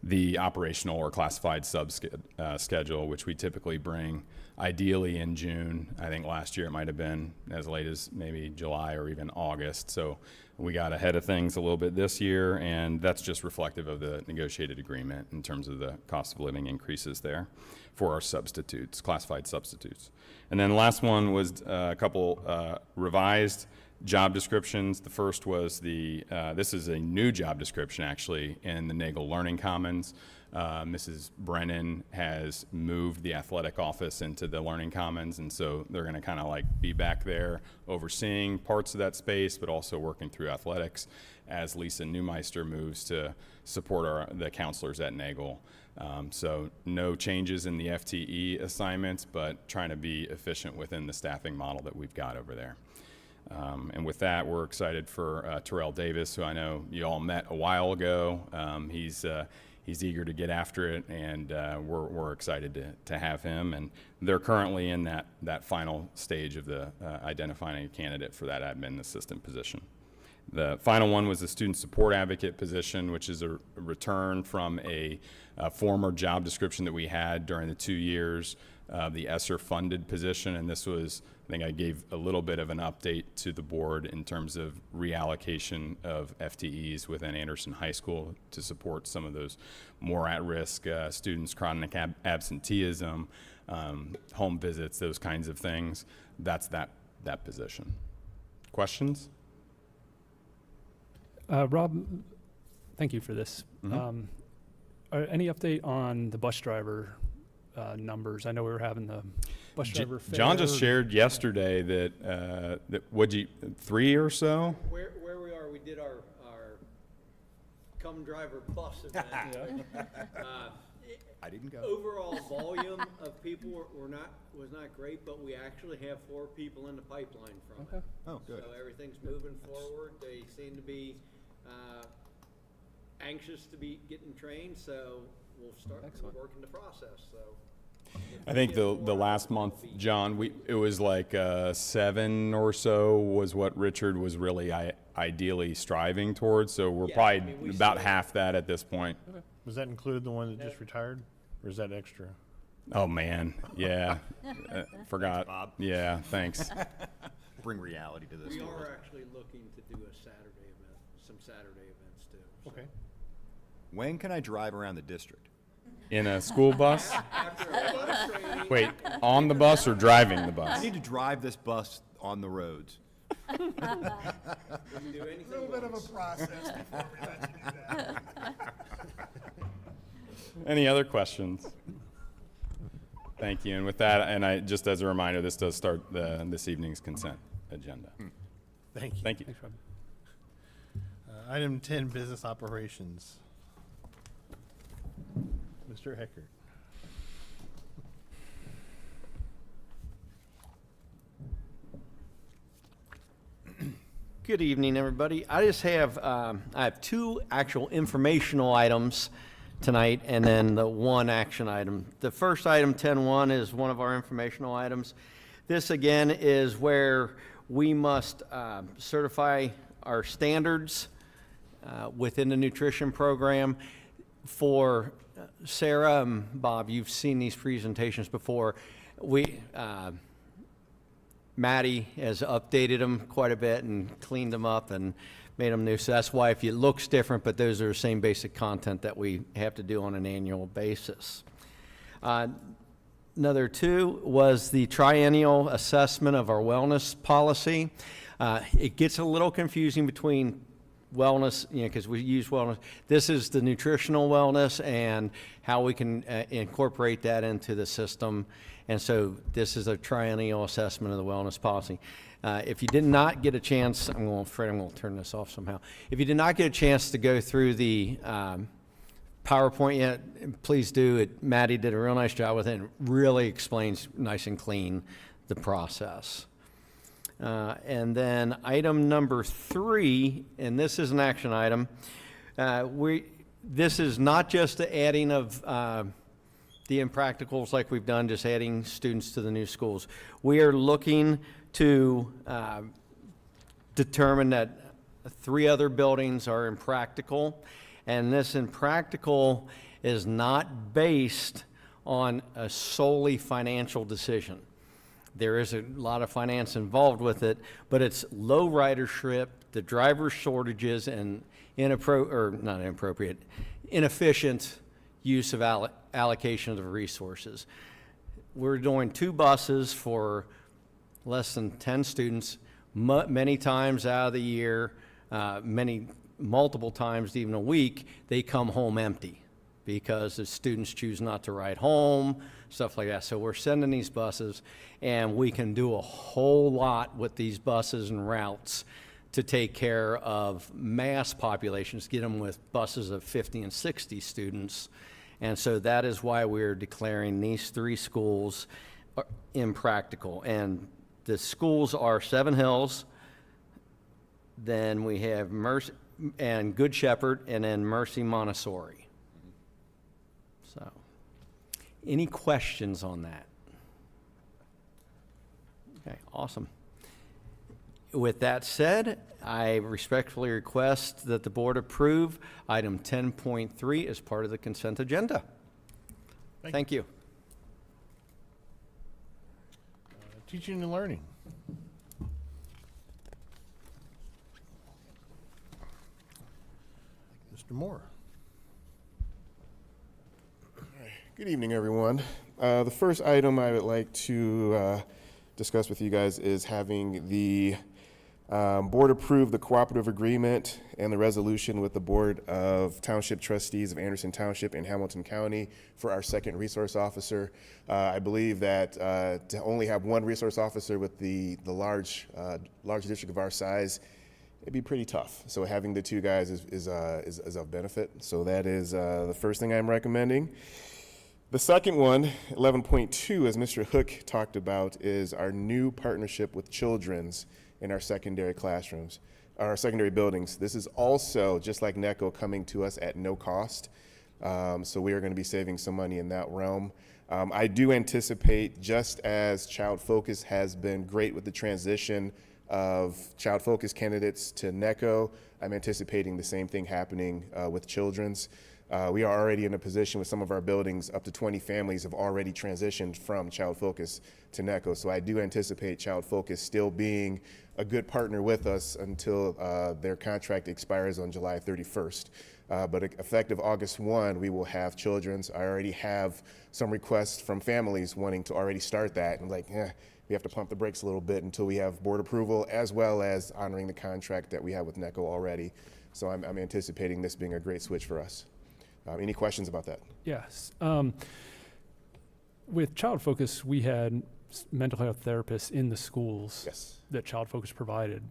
the operational or classified schedule, which we typically bring ideally in June. I think last year it might have been as late as maybe July or even August. So we got ahead of things a little bit this year, and that's just reflective of the negotiated agreement in terms of the cost of living increases there for our substitutes, classified substitutes. And then the last one was a couple revised job descriptions. The first was this is a new job description actually in the Nagel Learning Commons. Mrs. Brennan has moved the athletic office into the Learning Commons, and so they're going to kind of like be back there overseeing parts of that space, but also working through athletics as Lisa Neumeister moves to support the counselors at Nagel. So no changes in the FTE assignments, but trying to be efficient within the staffing model that we've got over there. And with that, we're excited for Terrell Davis, who I know you all met a while ago. He's eager to get after it, and we're excited to have him. And they're currently in that final stage of the identifying a candidate for that admin assistant position. The final one was the student support advocate position, which is a return from a former job description that we had during the 2 years of the ESSER funded position. And this was, I think I gave a little bit of an update to the board in terms of reallocation of FTEs within Anderson High School to support some of those more at-risk students, chronic absenteeism, home visits, those kinds of things. That's that position. Questions? Rob, thank you for this. Mm-hmm. Any update on the bus driver numbers? I know we were having the bus driver fair. John just shared yesterday that 3 or so? Where we are, we did our Come Driver Plus event. I didn't go. Overall volume of people was not great, but we actually have 4 people in the pipeline from it. Oh, good. So everything's moving forward. They seem to be anxious to be getting trained, so we'll start working the process. So I think the last month, John, it was like 7 or so was what Richard was really ideally striving towards. So we're probably about half that at this point. Was that included the one that just retired, or is that extra? Oh, man. Yeah. Forgot. Bob. Yeah, thanks. Bring reality to this. We world. are actually looking to do a Saturday event, some Saturday events too. so. Okay. When can I drive around the district? In a school bus? After a bus training, Wait, on the bus or driving the I bus? need to drive this bus on the roads. do A anything little bit of a once. process before we let you do that. Any other questions? Thank you. And with that, and I just as a reminder, this does start this evening's consent agenda. Thank you. Thank you. Thanks, Rob. Item 10, business operations. Mr. Heckert. Good evening, everybody. I just have, I have two actual informational items tonight and then the one action item. The first item, 10.1, is one of our informational items. This, again, is where we must certify our standards within the nutrition program. For Sarah and Bob, you've seen these presentations before. Maddie has updated them quite a bit and cleaned them up and made them new. So that's why if it looks different, but those are the same basic content that we have to do on an annual basis. Another two was the triennial assessment of our wellness policy. It gets a little confusing between wellness, because we use wellness. This is the nutritional wellness and how we can incorporate that into the system. And so this is a triennial assessment of the wellness policy. If you did not get a chance, I'm going to turn this off somehow. If you did not get a chance to go through the PowerPoint yet, please do. Maddie did a real nice job with it and really explains nice and clean the process. And then item number 3, and this is an action item. This is not just the adding of the impracticals like we've done, just adding students to the new schools. We are looking to determine that 3 other buildings are impractical, and this impractical is not based on a solely financial decision. There is a lot of finance involved with it, but it's low ridership, the driver shortages, and inefficient use of allocation of resources. We're doing 2 buses for less than 10 students, many times out of the year, multiple times, even a week, they come home empty because the students choose not to ride home, stuff like that. So we're sending these buses, and we can do a whole lot with these buses and routes to take care of mass populations, get them with buses of 50 and 60 students. And so that is why we're declaring these 3 schools impractical. And the schools are Seven Hills, then we have Mercy and Good Shepherd, and then Mercy Montessori. So, any questions on that? Okay, awesome. With that said, I respectfully request that the board approve item 10.3 as part of the consent agenda. Thank you. Teaching and learning. Mr. Moore. Good evening, everyone. The first item I would like to discuss with you guys is having the board approve the cooperative agreement and the resolution with the Board of Township Trustees of Anderson Township in Hamilton County for our second resource officer. I believe that to only have one resource officer with the large district of our size, it'd be pretty tough. So having the 2 guys is of benefit. So that is the first thing I'm recommending. The second one, 11.2, as Mr. Hook talked about, is our new partnership with Children's in our secondary classrooms, our secondary buildings. This is also, just like NECO, coming to us at no cost. So we are going to be saving some money in that realm. I do anticipate, just as Child Focus has been great with the transition of Child Focus candidates to NECO, I'm anticipating the same thing happening with Children's. We are already in a position with some of our buildings, up to 20 families have already transitioned from Child Focus to NECO. So I do anticipate Child Focus still being a good partner with us until their contract expires on July 31st. But effective August 1, we will have Children's. I already have some requests from families wanting to already start that. And we have to pump the brakes a little bit until we have board approval, as well as honoring the contract that we have with NECO already. So I'm anticipating this being a great switch for us. Any questions about that? Yes. With Child Focus, we had mental health therapists in the schools Yes. that Child Focus provided.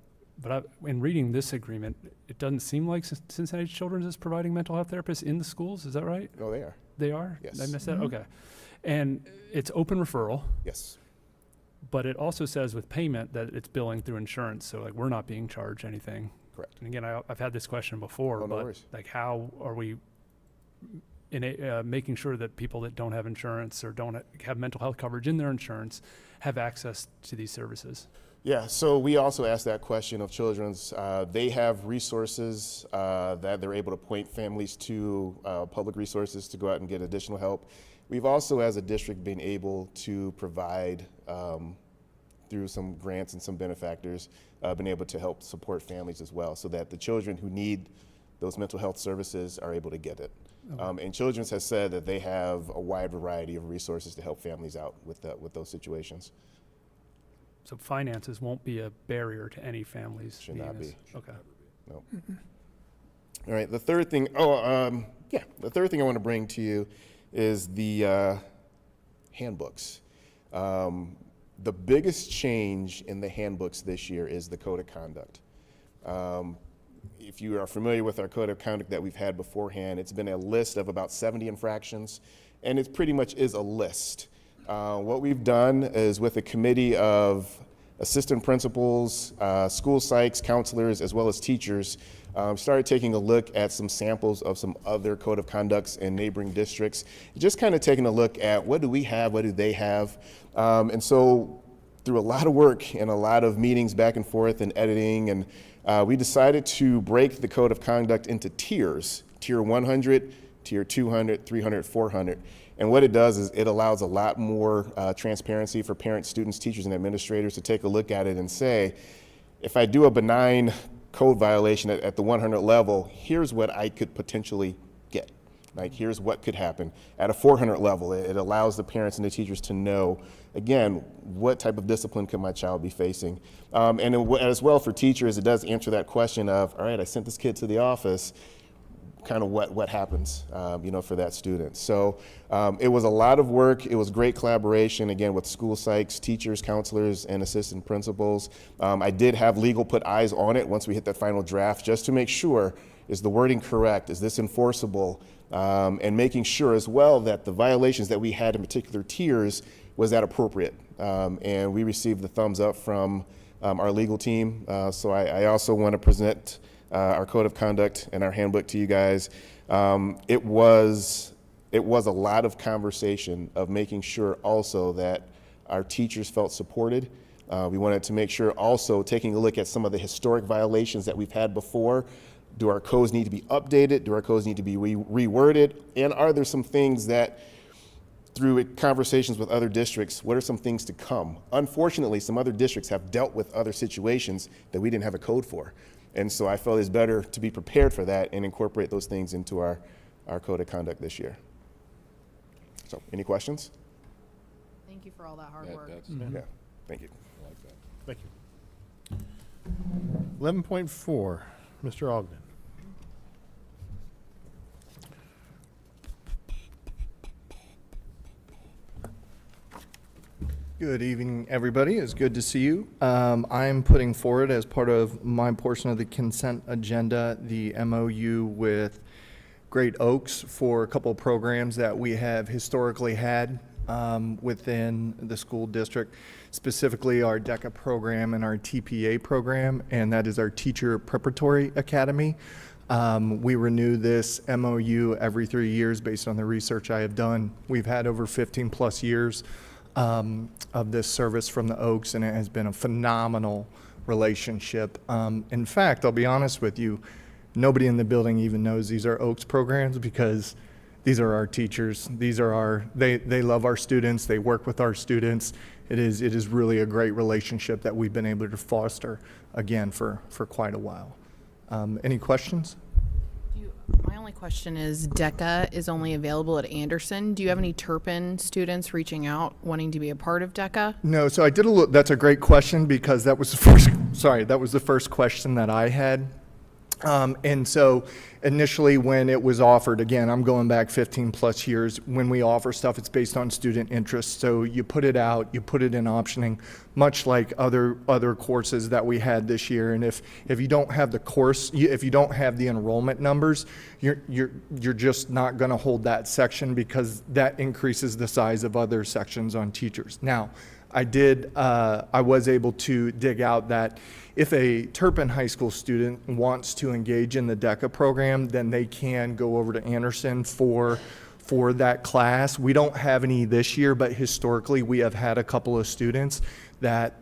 But in reading this agreement, it doesn't seem like Cincinnati Children's is providing mental health therapists in the schools. Is that right? No, they are. They are? Yes. Did I miss that? Okay. And it's open referral, Yes. but it also says with payment that it's billing through insurance. So like we're not being charged anything. Correct. And again, I've had this question before, Oh, no but worries. like how are we making sure that people that don't have insurance or don't have mental health coverage in their insurance have access to these services? Yeah, so we also asked that question of Children's. They have resources that they're able to point families to, public resources to go out and get additional help. We've also, as a district, been able to provide, through some grants and some benefactors, been able to help support families as well, so that the children who need those mental health services are able to get it. And Children's has said that they have a wide variety of resources to help families out with those situations. So finances won't be a barrier to any families. Should needing not this. be. Okay. No. All right, the third thing, the third thing I want to bring to you is the handbooks. The biggest change in the handbooks this year is the code of conduct. If you are familiar with our code of conduct that we've had beforehand, it's been a list of about 70 infractions, and it pretty much is a list. What we've done is, with a committee of assistant principals, school psychs, counselors, as well as teachers, started taking a look at some samples of some other code of conducts in neighboring districts, just kind of taking a look at what do we have, what do they have. And so through a lot of work and a lot of meetings back and forth and editing, and we decided to break the code of conduct into tiers, tier 100, tier 200, 300, 400. And what it does is it allows a lot more transparency for parents, students, teachers, and administrators to take a look at it and say, if I do a benign code violation at the 100 level, here's what I could potentially get. Like, here's what could happen. At a 400 level, it allows the parents and the teachers to know, again, what type of discipline could my child be facing. And as well for teachers, it does answer that question of, all right, I sent this kid to the office, kind of what happens, for that student. So it was a lot of work. It was great collaboration, again, with school psychs, teachers, counselors, and assistant principals. I did have legal put eyes on it once we hit that final draft, just to make sure, is the wording correct? Is this enforceable? And making sure as well that the violations that we had in particular tiers, was that appropriate? And we received the thumbs up from our legal team. So I also want to present our code of conduct and our handbook to you guys. It was a lot of conversation of making sure also that our teachers felt supported. We wanted to make sure also, taking a look at some of the historic violations that we've had before. Do our codes need to be updated? Do our codes need to be reworded? And are there some things that, through conversations with other districts, what are some things to come? Unfortunately, some other districts have dealt with other situations that we didn't have a code for. And so I felt it's better to be prepared for that and incorporate those things into our code of conduct this year. So, any questions? Thank you for all that hard work. Yeah, thank you. I like that. Thank you. 11.4, Mr. Ogden. Good evening, everybody. It's good to see you. I'm putting forward, as part of my portion of the consent agenda, the MOU with Great Oaks for a couple of programs that we have historically had within the school district, specifically our DECA program and our TPA program, and that is our Teacher Preparatory Academy. We renew this MOU every 3 years based on the research I have done. We've had over 15 plus years of this service from the Oaks, and it has been a phenomenal relationship. In fact, I'll be honest with you, nobody in the building even knows these are Oaks programs because these are our teachers. These are they love our students. They work with our students. It is really a great relationship that we've been able to foster, again, for quite a while. Any questions? My only question is, DECA is only available at Anderson. Do you have any Turpin students reaching out wanting to be a part of DECA? No, so I did a little, that's a great question because that was the first question that I had. And so initially when it was offered, again, I'm going back 15 plus years, when we offer stuff, it's based on student interest. So you put it out, you put it in optioning, much like other courses that we had this year. And if you don't have the course, if you don't have the enrollment numbers, you're just not going to hold that section because that increases the size of other sections on teachers. Now, I was able to dig out that if a Turpin High School student wants to engage in the DECA program, then they can go over to Anderson for that class. We don't have any this year, but historically we have had a couple of students that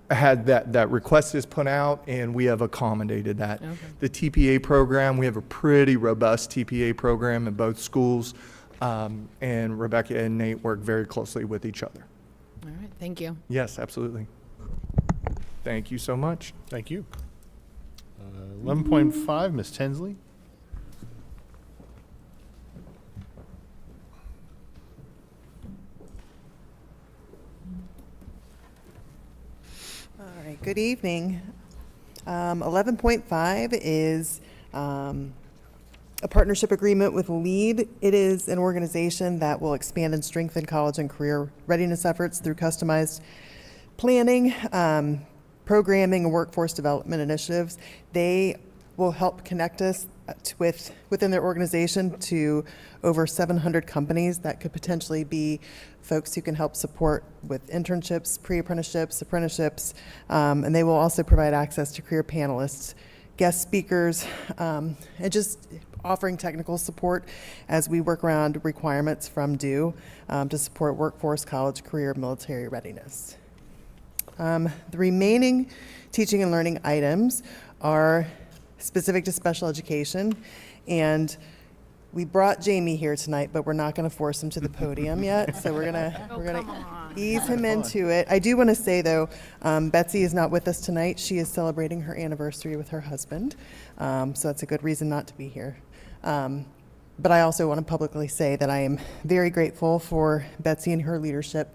had that request is put out, and we have accommodated that. Okay. The TPA program, we have a pretty robust TPA program in both schools, and Rebecca and Nate work very closely with each other. All right, thank you. Yes, absolutely. Thank you so much. Thank you. 11.5, Ms. Tinsley. All right, good evening. 11.5 is a partnership agreement with LEAD. It is an organization that will expand and strengthen college and career readiness efforts through customized planning, programming, and workforce development initiatives. They will help connect us within their organization to over 700 companies that could potentially be folks who can help support with internships, pre-apprenticeships, apprenticeships, and they will also provide access to career panelists, guest speakers, and just offering technical support as we work around requirements from DO to support workforce, college, career, military readiness. The remaining teaching and learning items are specific to special education, and we brought Jamie here tonight, but we're not going to force him to the podium yet, so we're gonna ease him into it. I do want to say though, Betsy is not with us tonight. She is celebrating her anniversary with her husband, so that's a good reason not to be here. But I also want to publicly say that I am very grateful for Betsy and her leadership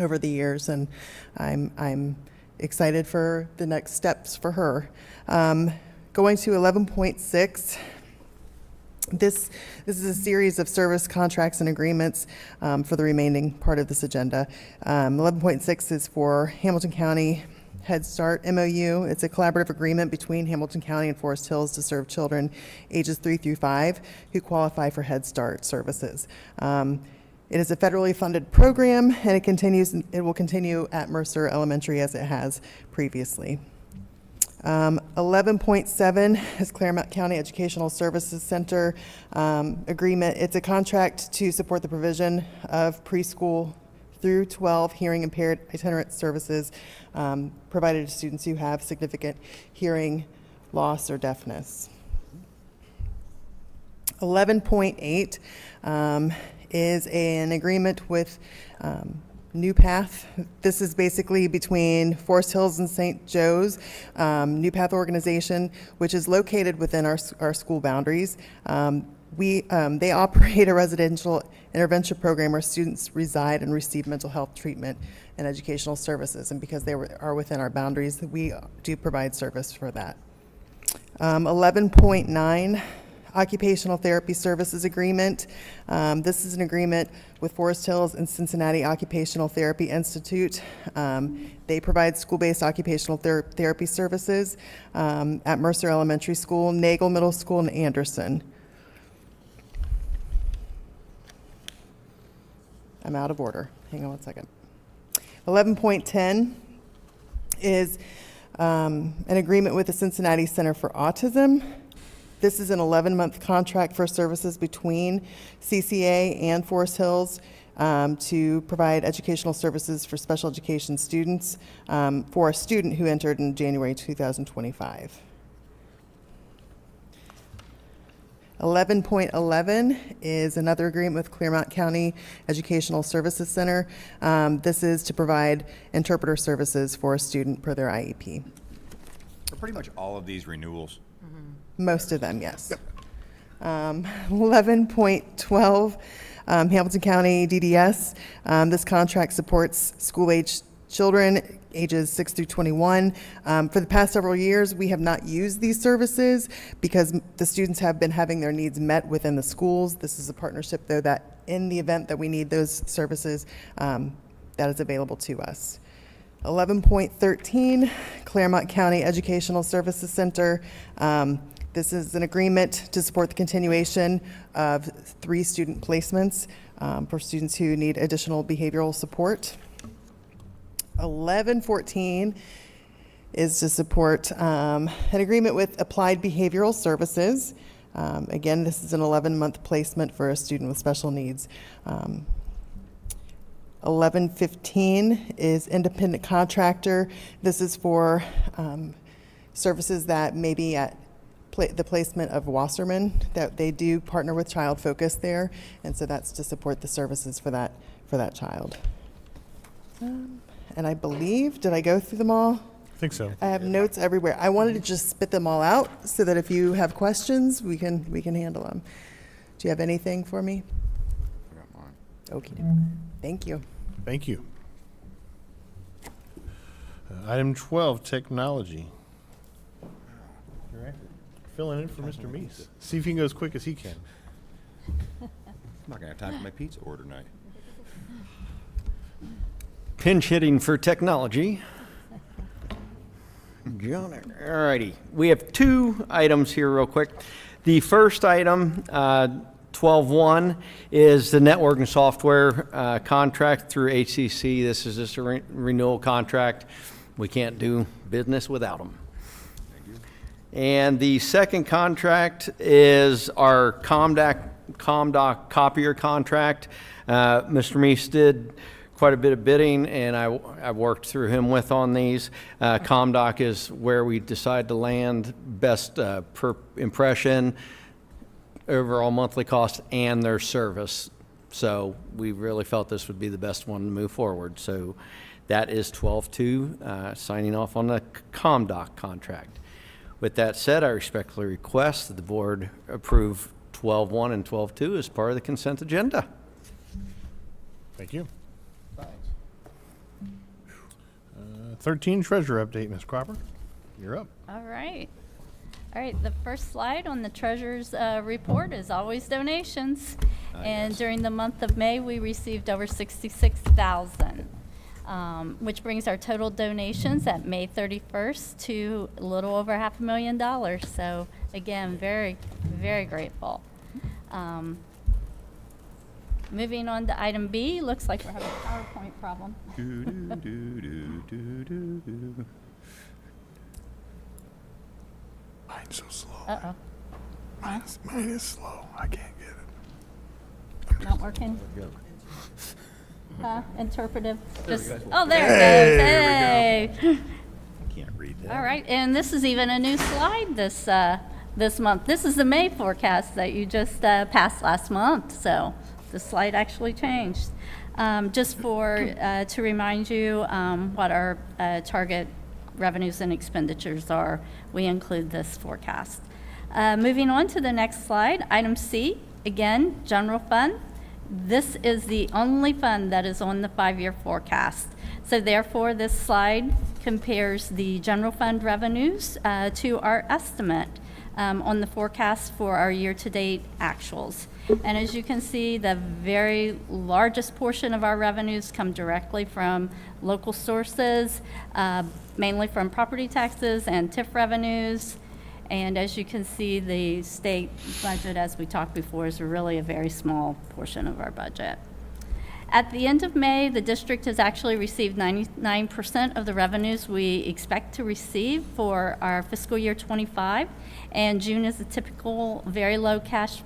over the years, and I'm excited for the next steps for her. Going to 11.6, this is a series of service contracts and agreements for the remaining part of this agenda. 11.6 is for Hamilton County Head Start MOU. It's a collaborative agreement between Hamilton County and Forest Hills to serve children ages 3 through 5 who qualify for Head Start services. It is a federally funded program, and it will continue at Mercer Elementary as it has previously. 11.7 is Claremont County Educational Services Center agreement. It's a contract to support the provision of preschool through 12 hearing impaired itinerant services provided to students who have significant hearing loss or deafness. 11.8 is an agreement with New Path. This is basically between Forest Hills and St. Joe's. New Path organization, which is located within our school boundaries. They operate a residential intervention program where students reside and receive mental health treatment and educational services. And because they are within our boundaries, we do provide service for that. 11.9. Occupational Therapy Services Agreement. This is an agreement with Forest Hills and Cincinnati Occupational Therapy Institute. They provide school-based occupational therapy services at Mercer Elementary School, Nagel Middle School, and Anderson. I'm out of order. Hang on one second. 11.10 is an agreement with the Cincinnati Center for Autism. This is an 11-month contract for services between CCA and Forest Hills to provide educational services for special education students for a student who entered in January 2025. 11.11 is another agreement with Clermont County Educational Services Center. This is to provide interpreter services for a student per their IEP. Are pretty much all of these renewals? Most of them, yes. 11.12, Hamilton County DDS. This contract supports school-age children ages 6 through 21. For the past several years, we have not used these services because the students have been having their needs met within the schools. This is a partnership, though, that in the event that we need those services, that is available to us. 11.13, Clermont County Educational Services Center. This is an agreement to support the continuation of 3 student placements for students who need additional behavioral support. 11.14 is to support an agreement with Applied Behavioral Services. Again, this is an 11-month placement for a student with special needs. 11.15 is independent contractor. This is for services that may be at the placement of Wasserman, that they do partner with Child Focus there, and so that's to support the services for that child. And I believe, did I go through them all? I think so. I have notes everywhere. I wanted to just spit them all out so that if you have questions, we can handle them. Do you have anything for me? I got mine. Okay. Thank you. Thank you. Item 12, technology. Filling in for Mr. Meese. See if he can go as quick as he can. I'm not gonna have time for my pizza order tonight. Pinch hitting for technology. John, all righty. We have 2 items here real quick. The first item, 12.1, is the networking software contract through HCC. This is just a renewal contract. We can't do business without them. And the second contract is our ComDoc copier contract. Mr. Meese did quite a bit of bidding, and I worked through him on these. ComDoc is where we decide to land best per impression, overall monthly cost, and their service. So we really felt this would be the best one to move forward. So that is 12.2, signing off on the ComDoc contract. With that said, I respectfully request that the board approve 12.1 and 12.2 as part of the consent agenda. Thank you. 13, treasurer update, Ms. Cropper. You're up. All right. All right, the first slide on the treasurer's report is always donations. And during the month of May, we received over $66,000. Which brings our total donations at May 31st to a little over $500,000. So again, very, very grateful. Moving on to item B, looks like we're having a PowerPoint problem. Mine's so slow. Uh-oh. Mine is slow. I can't get it. Not working? Interpretive. Oh, there it goes. Hey. Can't read that. All right, and this is even a new slide this month. This is the May forecast that you just passed last month, so the slide actually changed. Just to remind you what our target revenues and expenditures are, we include this forecast. Moving on to the next slide, item C, again, general fund. This is the only fund that is on the 5-year forecast. So therefore, this slide compares the general fund revenues to our estimate on the forecast for our year-to-date actuals. And as you can see, the very largest portion of our revenues come directly from local sources, mainly from property taxes and TIF revenues. And as you can see, the state budget, as we talked before, is really a very small portion of our budget. At the end of May, the district has actually received 99% of the revenues we expect to receive for our fiscal year 25. And June is a typical very low cash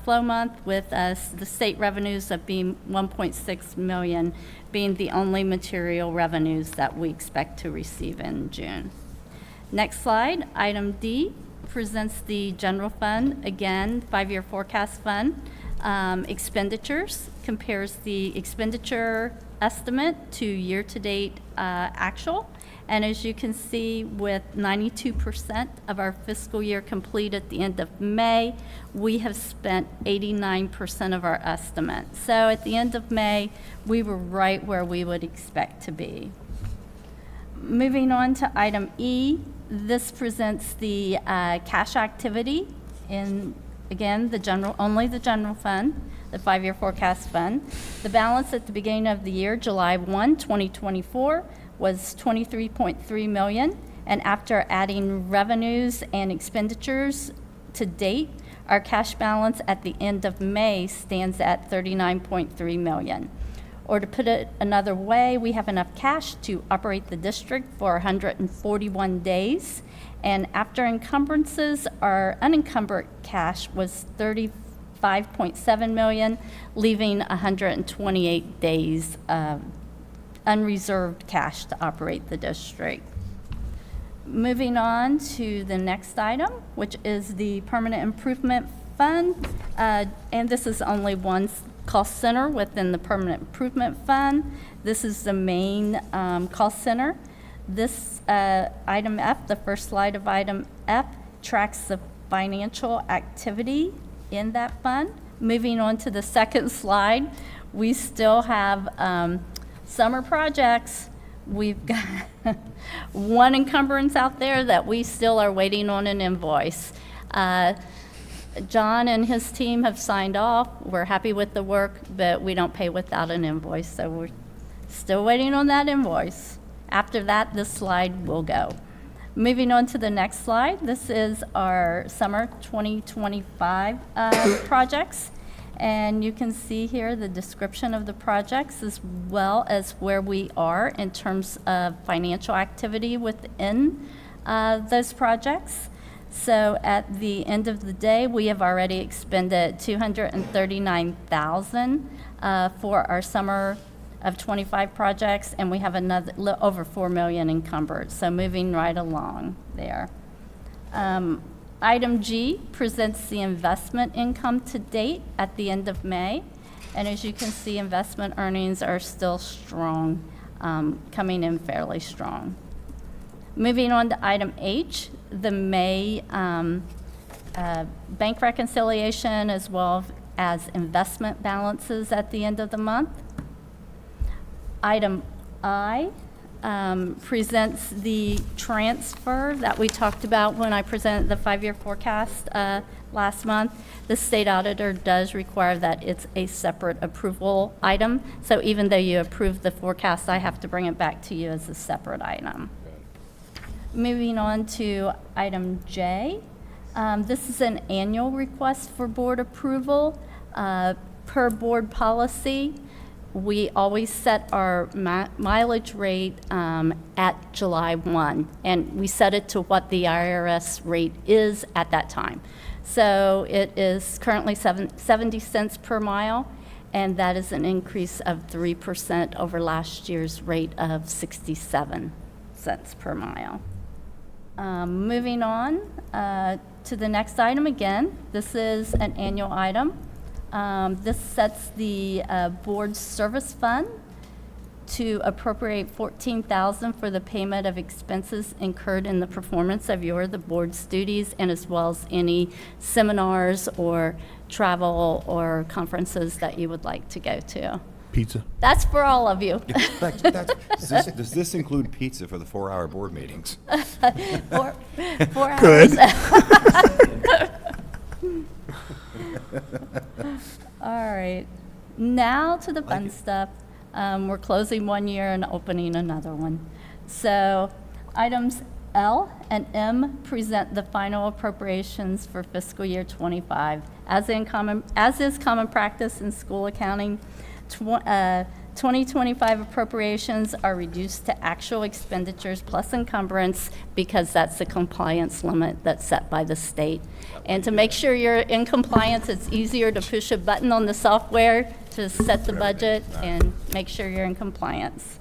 flow month, with the state revenues of being $1.6 million being the only material revenues that we expect to receive in June. Next slide, item D. presents the general fund, again, 5-year forecast fund. Expenditures compares the expenditure estimate to year-to-date actual. And as you can see, with 92% of our fiscal year complete at the end of May, we have spent 89% of our estimate. So at the end of May, we were right where we would expect to be. Moving on to item E, this presents the cash activity in, again, only the general fund, the 5-year forecast fund. The balance at the beginning of the year, July 1, 2024, was $23.3 million, and after adding revenues and expenditures to date, our cash balance at the end of May stands at $39.3 million. Or to put it another way, we have enough cash to operate the district for 141 days, and after encumbrances, our unencumbered cash was $35.7 million, leaving 128 days of unreserved cash to operate the district. Moving on to the next item, which is the Permanent Improvement Fund, and this is only one cost center within the Permanent Improvement Fund. This is the main cost center. This item F, the first slide of item F, tracks the financial activity in that fund. Moving on to the second slide, we still have summer projects. We've got one encumbrance out there that we still are waiting on an invoice. John and his team have signed off. We're happy with the work, but we don't pay without an invoice, so we're still waiting on that invoice. After that, this slide will go. Moving on to the next slide, this is our summer 2025 projects. And you can see here the description of the projects as well as where we are in terms of financial activity within those projects. So at the end of the day, we have already expended $239,000 for our summer of 25 projects, and we have another over $4 million encumbered. So moving right along there. Item G presents the investment income to date at the end of May. And as you can see, investment earnings are still strong, coming in fairly strong. Moving on to item H, the May bank reconciliation as well as investment balances at the end of the month. Item I presents the transfer that we talked about when I presented the 5-year forecast last month. The state auditor does require that it's a separate approval item. So even though you approve the forecast, I have to bring it back to you as a separate item. Moving on to item J. This is an annual request for board approval. Per board policy, we always set our mileage rate at July 1, and we set it to what the IRS rate is at that time. So it is currently 70 cents per mile, and that is an increase of 3% over last year's rate of 67 cents per mile. Moving on to the next item again. This is an annual item. This sets the board service fund to appropriate $14,000 for the payment of expenses incurred in the performance of the board's duties, and as well as any seminars or travel or conferences that you would like to go to. Pizza. That's for all of you. Does this include pizza for the 4-hour board meetings? 4 hours. Good. All right. Now to the fun stuff. We're closing one year and opening another one. So items L and M present the final appropriations for fiscal year 25. As is common practice in school accounting, 2025 appropriations are reduced to actual expenditures plus encumbrance because that's the compliance limit that's set by the state. And to make sure you're in compliance, it's easier to push a button on the software to set the budget and make sure you're in compliance.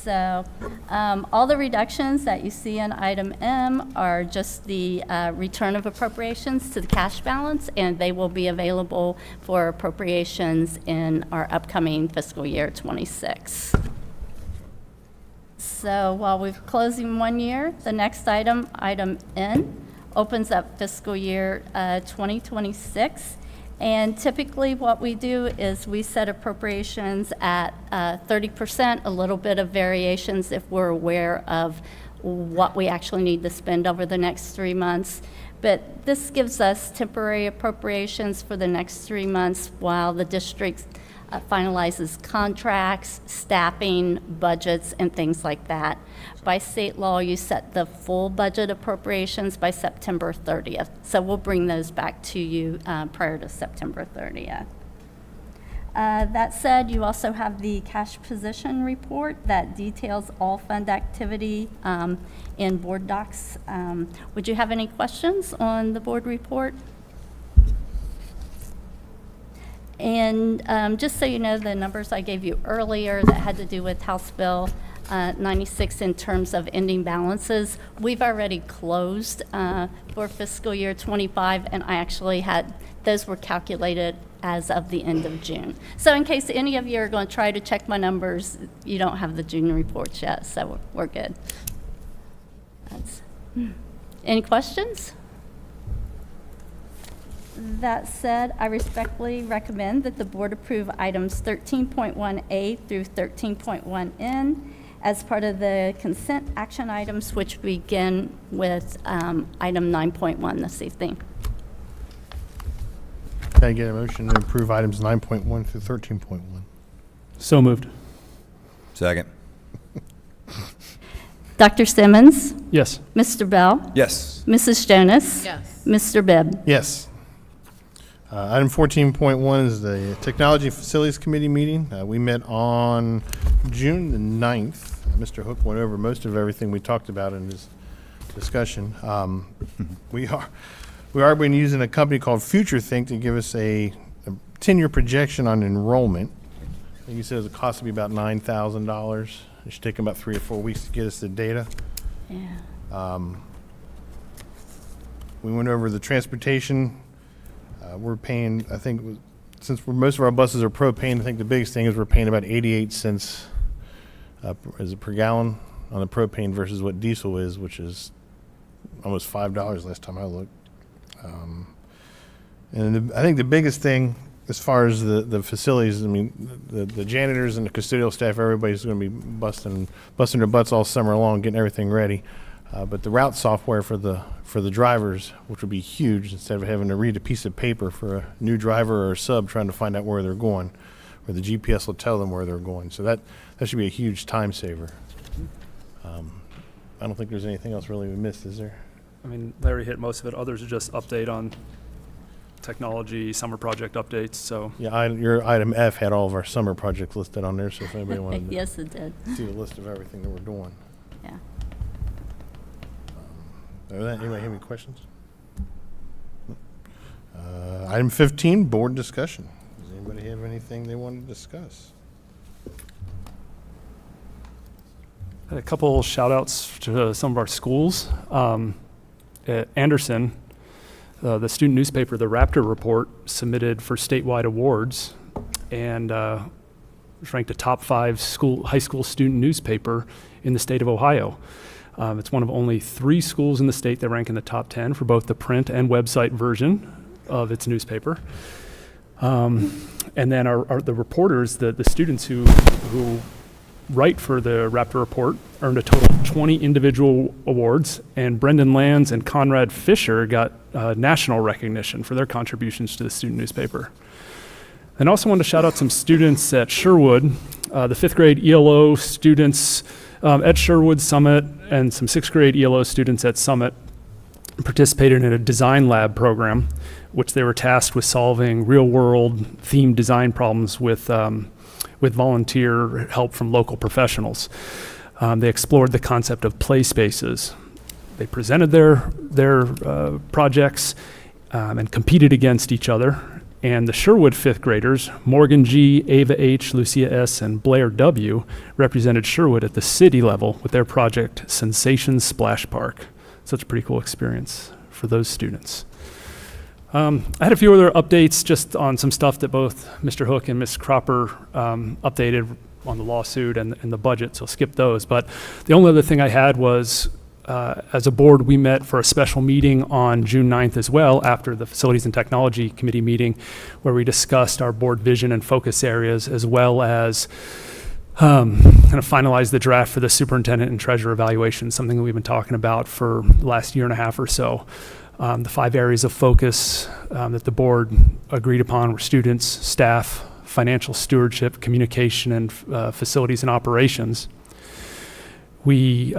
So all the reductions that you see in item M are just the return of appropriations to the cash balance, and they will be available for appropriations in our upcoming fiscal year 26. So while we're closing 1 year, the next item, item N, opens up fiscal year 2026. And typically what we do is we set appropriations at 30%, a little bit of variations if we're aware of what we actually need to spend over the next 3 months. But this gives us temporary appropriations for the next 3 months while the district finalizes contracts, staffing, budgets, and things like that. By state law, you set the full budget appropriations by September 30th. So we'll bring those back to you prior to September 30th. That said, you also have the cash position report that details all fund activity in board docs. Would you have any questions on the board report? And just so you know, the numbers I gave you earlier that had to do with House Bill 96 in terms of ending balances, we've already closed for fiscal year 25, and I actually had, those were calculated as of the end of June. So in case any of you are going to try to check my numbers, you don't have the June reports yet, so we're good. Any questions? That said, I respectfully recommend that the board approve items 13.1A through 13.1N as part of the consent action items, which begin with item 9.1 this evening. Can I get a motion to approve items 9.1 through 13.1? So moved. Second. Dr. Simmons? Yes. Mr. Bell? Yes. Mrs. Jonas? Yes. Mr. Bibb? Yes. Item 14.1 is the Technology and Facilities Committee meeting. We met on June the 9th. Mr. Hook went over most of everything we talked about in his discussion. We are been using a company called FutureThink to give us a 10-year projection on enrollment. I think he says it costs to be about $9,000. It should take them about 3 or 4 weeks to get us the data. Yeah. We went over the transportation. We're paying, I think, since most of our buses are propane, I think the biggest thing is we're paying about 88 cents is it per gallon on the propane versus what diesel is, which is almost $5 last time I looked. And I think the biggest thing as far as the facilities, I mean, the janitors and the custodial staff, everybody's going to be busting their butts all summer long, getting everything ready. But the route software for the drivers, which would be huge, instead of having to read a piece of paper for a new driver or a sub trying to find out where they're going, or the GPS will tell them where they're going. So that should be a huge time saver. I don't think there's anything else really we missed, is there? I mean, Larry hit most of it. Others are just update on technology, summer project updates, so. Yeah, your item F had all of our summer projects listed on there, so if anybody wanted to Yes, it did. see the list of everything that we're doing. Yeah. Other than that, anybody have any questions? Item 15, board discussion. Does anybody have anything they want to discuss? A couple shout outs to some of our schools. At Anderson, the student newspaper, the Raptor Report, submitted for statewide awards and was ranked a top 5 high school student newspaper in the state of Ohio. It's one of only 3 schools in the state that rank in the top 10 for both the print and website version of its newspaper. And then the reporters, the students who write for the Raptor Report earned a total of 20 individual awards, and Brendan Lands and Conrad Fisher got national recognition for their contributions to the student newspaper. And also wanted to shout out some students at Sherwood, the 5th grade ELO students at Sherwood Summit and some 6th grade ELO students at Summit participated in a design lab program, which they were tasked with solving real-world themed design problems with volunteer help from local professionals. They explored the concept of play spaces. They presented their projects and competed against each other. And the Sherwood fifth graders, Morgan G., Ava H., Lucia S., and Blair W., represented Sherwood at the city level with their project Sensation Splash Park. So it's a pretty cool experience for those students. I had a few other updates just on some stuff that both Mr. Hook and Ms. Cropper updated on the lawsuit and the budget, so I'll skip those. But the only other thing I had was, as a board, we met for a special meeting on June 9th as well, after the Facilities and Technology Committee meeting, where we discussed our board vision and focus areas, as well as kind of finalize the draft for the superintendent and treasurer evaluation, something that we've been talking about for the last year and a half or so. The 5 areas of focus that the board agreed upon were students, staff, financial stewardship, communication, and facilities and operations. We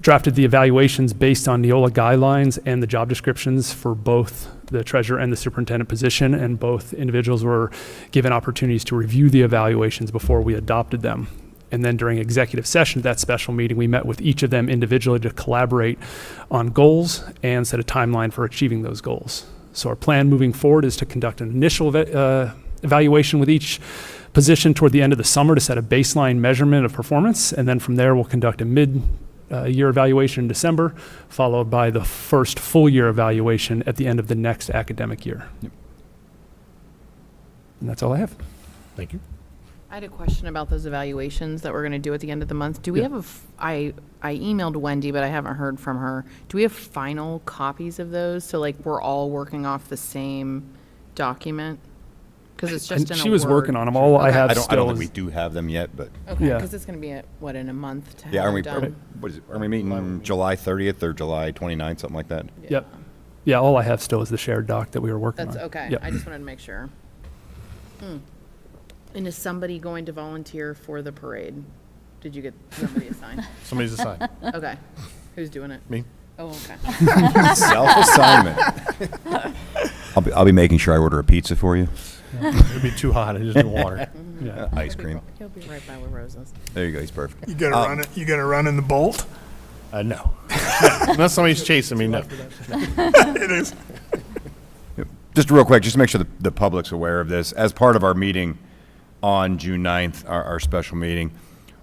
drafted the evaluations based on Neola guidelines and the job descriptions for both the treasurer and the superintendent position, and both individuals were given opportunities to review the evaluations before we adopted them. And then during executive session at that special meeting, we met with each of them individually to collaborate on goals and set a timeline for achieving those goals. So our plan moving forward is to conduct an initial evaluation with each position toward the end of the summer to set a baseline measurement of performance. And then from there, we'll conduct a mid-year evaluation in December, followed by the first full year evaluation at the end of the next academic year. Yep. And that's all I have. Thank you. I had a question about those evaluations that we're going to do at the end of the month. Do we have I emailed Wendy, but I haven't heard from her. Do we have final copies of those? So like we're all working off the same document? Because it's just in a she was Word. working on them. All I have I don't still think is we do have them yet, but Okay, Yeah. because it's going to be in a month to yeah, have are we, it done. what is it, are we meeting July 30th or July 29th, something like that? Yep. Yeah, all I have still is the shared doc that we were working That's on. okay. Yep. I just wanted to make sure. And is somebody going to volunteer for the parade? Did you get somebody assigned? Somebody's assigned. Okay. Who's doing it? Me. Oh, okay. Self-assignment. I'll be making sure I order a pizza for you. It'd be too hot. I just do water. Yeah. Ice cream. He'll be right by with roses. There you go. He's perfect. You gonna run it? You gonna run in the Bolt? No. Unless somebody's chasing me, no. It is. Just real quick, just to make sure the public's aware of this, as part of our meeting on June 9th, our special meeting,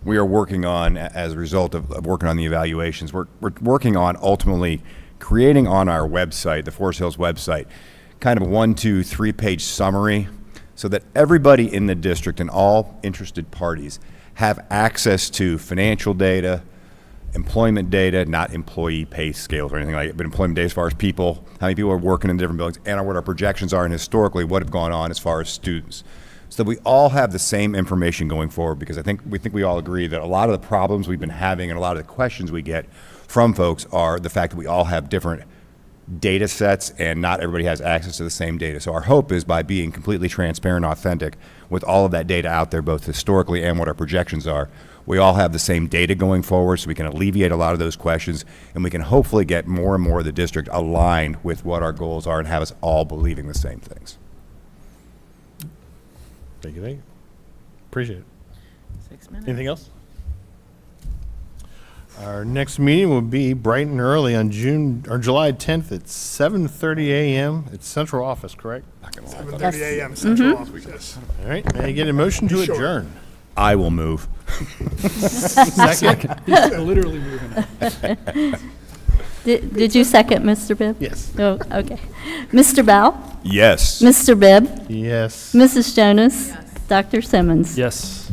we are working on, as a result of working on the evaluations, we're working on ultimately creating on our website, the Forest Hills website, kind of a 1, 2, 3-page summary so that everybody in the district and all interested parties have access to financial data, employment data, not employee pay scales or anything like it, but employment data as far as people, how many people are working in different buildings, and what our projections are, and historically what have gone on as far as students. So that we all have the same information going forward, because I think we all agree that a lot of the problems we've been having and a lot of the questions we get from folks are the fact that we all have different data sets and not everybody has access to the same data. So our hope is by being completely transparent and authentic with all of that data out there, both historically and what our projections are, we all have the same data going forward, so we can alleviate a lot of those questions, and we can hopefully get more and more of the district aligned with what our goals are and have us all believing the same things. Thank you. Appreciate it. 6 minutes. Anything else? Our next meeting will be bright and early on July 10th at 7:30 a.m. at Central Office, correct? 7:30 a.m. Central Office. Yes. All right. May I get a motion to Sure. adjourn? I will move. Second. Literally moving. Did you second, Mr. Bibb? Yes. Oh, okay. Mr. Bow? Yes. Mr. Bibb? Yes. Mrs. Jonas? Dr. Simmons? Yes.